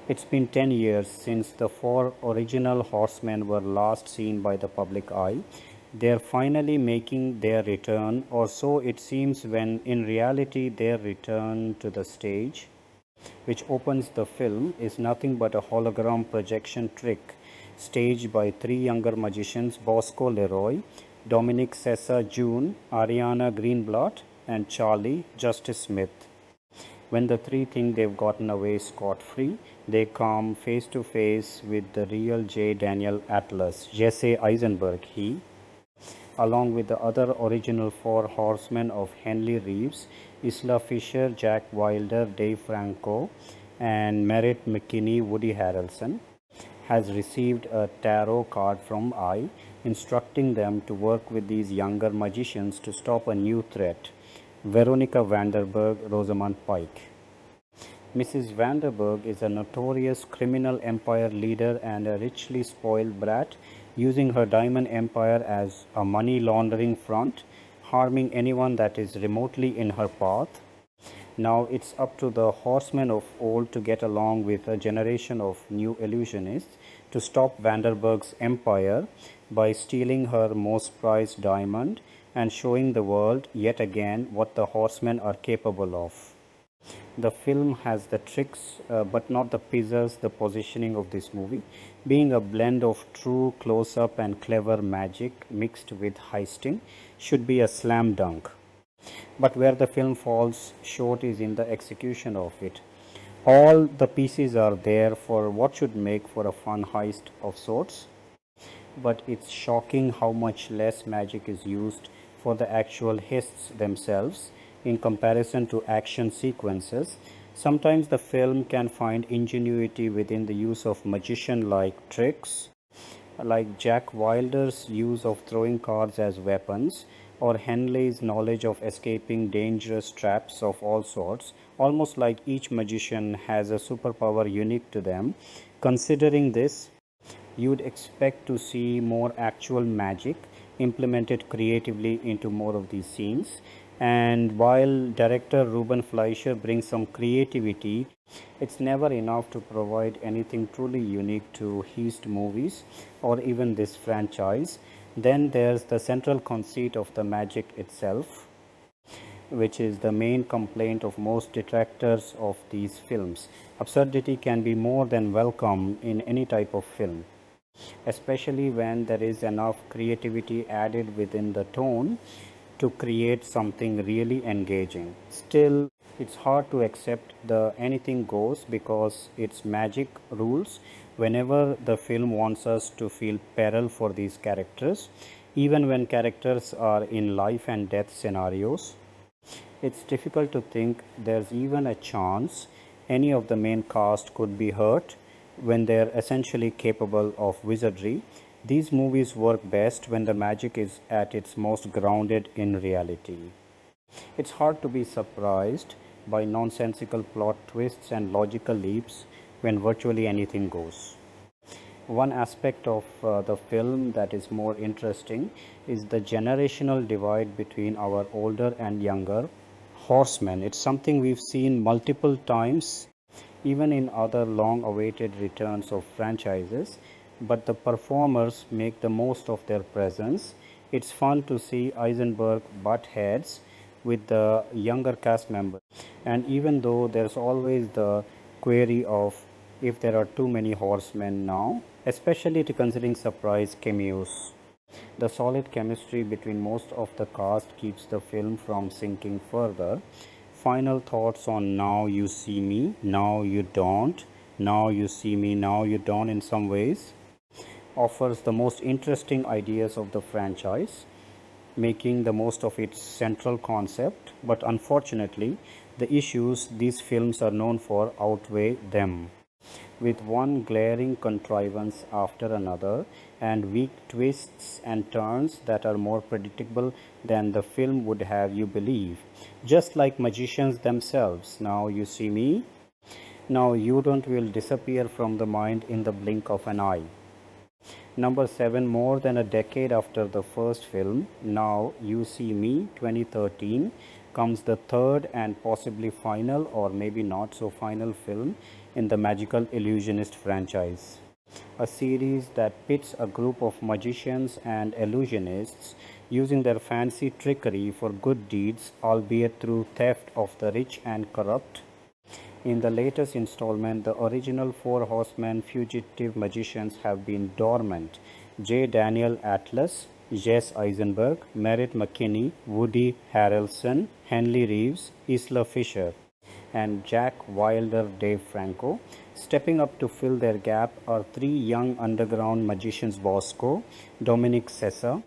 Speaker 8: It's been 10 years since the four original Horsemen were last seen by the public eye. They're finally making their return, or so it seems, when in reality their return to the stage, which opens the film, is nothing but a hologram projection trick staged by three younger magicians, Bosco Leroy, Dominic Sessa June, Ariana Greenblatt, and Charlie Justice Smith. When the three think they've gotten away scot-free, they come face to face with the real J. Daniel Atlas, Jesse Eisenberg, along with the other original four horsemen of Henley Reeves, Isla Fisher, Jack Wilder, Dave Franco, and Merritt McKinney, Woody Harrelson, has received a tarot card from I, instructing them to work with these younger magicians to stop a new threat, Veronica Vanderberg, Rosamund Pike. Mrs. Vanderberg is a notorious criminal empire leader and a richly spoiled brat, using her diamond empire as a money laundering front, harming anyone that is remotely in her path. Now it's up to the horsemen of old to get along with a generation of new illusionists to stop Vanderberg's empire by stealing her most prized diamond and showing the world yet again what the horsemen are capable of. The film has the tricks but not the pizzazz. The positioning of this movie being a blend of true close-up and clever magic mixed with heisting should be a slam dunk. But where the film falls short is in the execution of it. All the pieces are there for what should make for a fun heist of sorts, but it's shocking how much less magic is used for the actual heists themselves, in comparison to action sequences. Sometimes the film can find ingenuity within the use of magician-like tricks, like Jack Wilder's use of throwing cards as weapons, or Henley's knowledge of escaping dangerous traps of all sorts, almost like each magician has a superpower unique to them. Considering this, you'd expect to see more actual magic implemented creatively into more of these scenes. And while director Ruben Fleischer brings some creativity, it's never enough to provide anything truly unique to Heist movies or even this franchise. Then there's the central conceit of the magic itself, which is the main complaint of most detractors of these films. Absurdity can be more than welcome in any type of film, especially when there is enough creativity added within the tone to create something really engaging. Still, it's hard to accept the anything goes because it's magic rules whenever the film wants us to feel peril for these characters, even when characters are in life and death scenarios. It's difficult to think there's even a chance any of the main cast could be hurt when they're essentially capable of wizardry. These movies work best when the magic is at its most grounded in reality. It's hard to be surprised by nonsensical plot twists and logical leaps when virtually anything goes. One aspect of the film that is more interesting is the generational divide between our older and younger horsemen. It's something we've seen multiple times, even in other long-awaited returns of franchises, but the performers make the most of their presence. It's fun to see Eisenberg butt heads with the younger cast members, and even though there's always the query of if there are too many horsemen now, especially to considering surprise cameos. The solid chemistry between most of the cast keeps the film from sinking further. Final thoughts on Now You See Me, Now You Don't, Now You See Me, Now You Don't in some ways offers the most interesting ideas of the franchise, making the most of its central concept, but unfortunately, the issues these films are known for outweigh them, with one glaring contrivance after another and weak twists and turns that are more predictable than the film would have you believe. Just like magicians themselves, Now You See Me, Now You Don't will disappear from the mind in the blink of an eye. Number 7, more than a decade after the first film, Now You See Me 2013, comes the third and possibly final, or maybe not so final, film in the Magical Illusionist franchise. A series that pits a group of magicians and illusionists using their fancy trickery for good deeds, albeit through theft of the rich and corrupt. In the latest installment, the original Four Horsemen fugitive magicians have been dormant. J. Daniel Atlas, Jesse Eisenberg, Merritt McKinney, Woody Harrelson, Henley Reeves, Isla Fisher, and Jack Wilder Dave Franco. Stepping up to fill their gap are three young underground magicians Bosco, Dominic Sessa,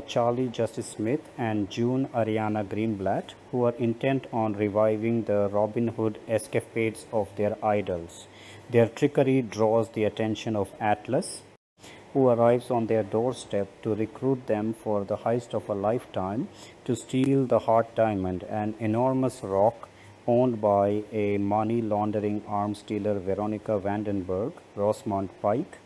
Speaker 8: Charlie Justice Smith, and June Ariana Greenblatt, who are intent on reviving the Robin Hood escapades of their idols. Their trickery draws the attention of Atlas, who arrives on their doorstep to recruit them for the heist of a lifetime to steal the Heart Diamond, an enormous rock owned by a money-laundering arms dealer Veronica Vandenberg, Rosemont Pike.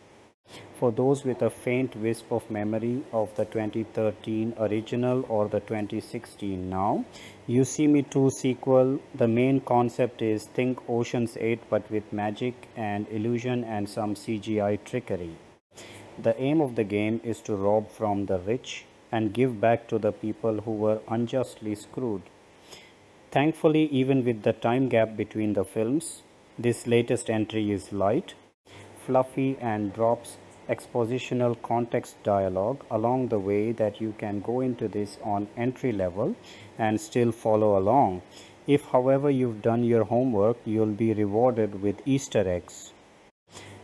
Speaker 8: For those with a faint wisp of memory of the 2013 original or the 2016 Now You See Me 2 sequel, the main concept is think Ocean's 8 but with magic and illusion and some CGI trickery. The aim of the game is to rob from the rich and give back to the people who were unjustly screwed. Thankfully, even with the time gap between the films, this latest entry is light, fluffy, and drops expositional context dialogue along the way that you can go into this on entry level and still follow along. If, however, you've done your homework, you'll be rewarded with Easter eggs.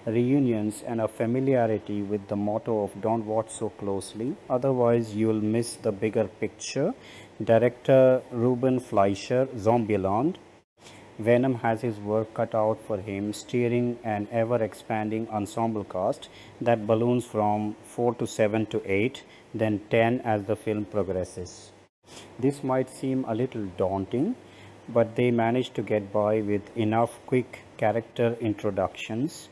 Speaker 8: reunions, and a familiarity with the motto of "Don't watch so closely, otherwise you'll miss the bigger picture." Director Ruben Fleischer, Zombieland. Venom has his work cut out for him, steering an ever-expanding ensemble cast that balloons from 4 to 7 to 8, then 10 as the film progresses. This might seem a little daunting, but they managed to get by with enough quick character introductions,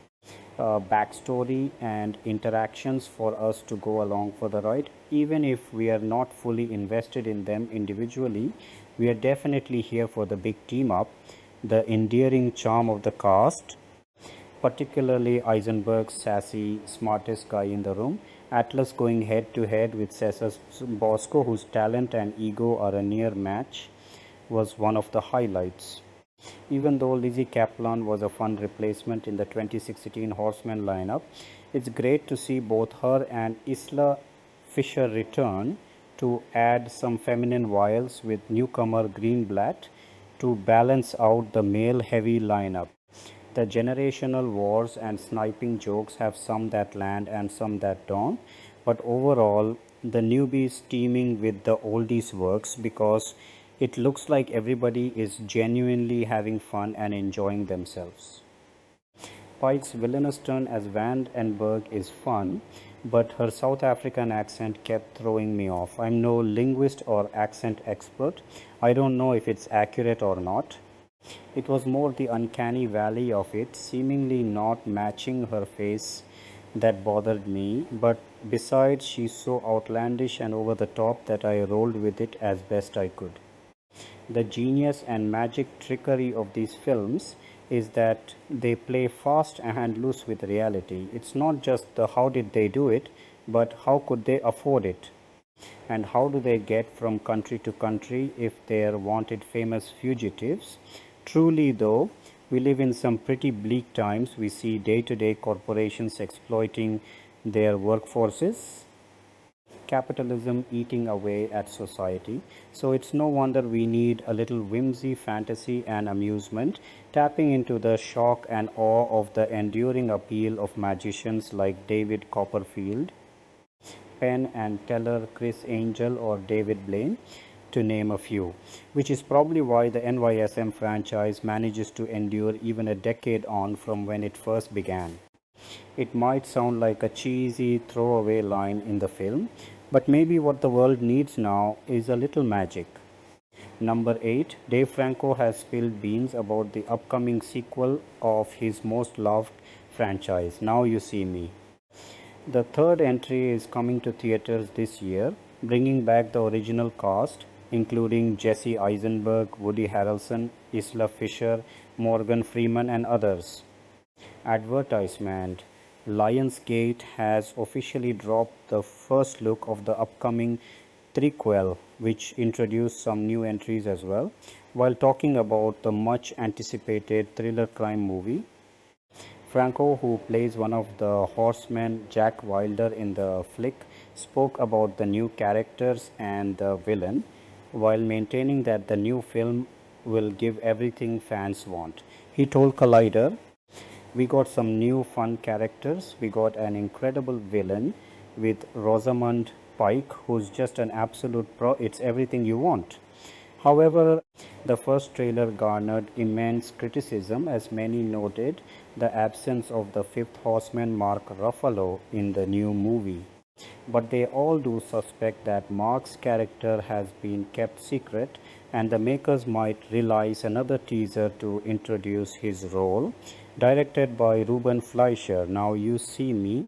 Speaker 8: backstory, and interactions for us to go along for the ride. Even if we are not fully invested in them individually, we are definitely here for the big team up, the endearing charm of the cast, particularly Eisenberg's sassy, smartest guy in the room, Atlas going head to head with Cesar Bosco, whose talent and ego are a near match, was one of the highlights. Even though Lizzie Kaplan was a fun replacement in the 2016 Horsemen lineup, it's great to see both her and Isla Fisher return to add some feminine wiles with newcomer Greenblatt to balance out the male-heavy lineup. The generational wars and sniping jokes have some that land and some that don't, but overall, the newbies teaming with the oldies works because it looks like everybody is genuinely having fun and enjoying themselves. Pike's villainous turn as Van Enberg is fun, but her South African accent kept throwing me off. I'm no linguist or accent expert. I don't know if it's accurate or not. It was more the uncanny valley of it, seemingly not matching her face, that bothered me, but besides, she's so outlandish and over the top that I rolled with it as best I could. The genius and magic trickery of these films is that they play fast and loose with reality. It's not just the how did they do it, but how could they afford it? And how do they get from country to country if they're wanted famous fugitives? Truly though, we live in some pretty bleak times. We see day-to-day corporations exploiting their workforces, capitalism eating away at society. So it's no wonder we need a little whimsy, fantasy, and amusement, tapping into the shock and awe of the enduring appeal of magicians like David Copperfield, Penn and Teller, Chris Angel, or David Blaine, to name a few, which is probably why the NYSM franchise manages to endure even a decade on from when it first began. It might sound like a cheesy throwaway line in the film, but maybe what the world needs now is a little magic. Number 8. Dave Franco has spilled beans about the upcoming sequel of his most loved franchise, Now You See Me. The third entry is coming to theaters this year, bringing back the original cast, including Jesse Eisenberg, Woody Harrelson, Isla Fisher, Morgan Freeman, and others. Advertisement. Lionsgate has officially dropped the first look of the upcoming threequel, which introduced some new entries as well, while talking about the much anticipated thriller crime movie. Franco, who plays one of the horsemen, Jack Wilder, in the flick, spoke about the new characters and the villain, while maintaining that the new film will give everything fans want. He told Collider, "We got some new fun characters. We got an incredible villain with Rosamund Pike, who's just an absolute pro. It's everything you want." However, the first trailer garnered immense criticism, as many noted the absence of the Fifth Horseman Mark Ruffalo in the new movie. But they all do suspect that Mark's character has been kept secret, and the makers might release another teaser to introduce his role. Directed by Ruben Fleischer, Now You See Me,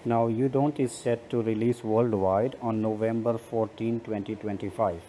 Speaker 8: Now You Don't is set to release worldwide on November 14, 2025.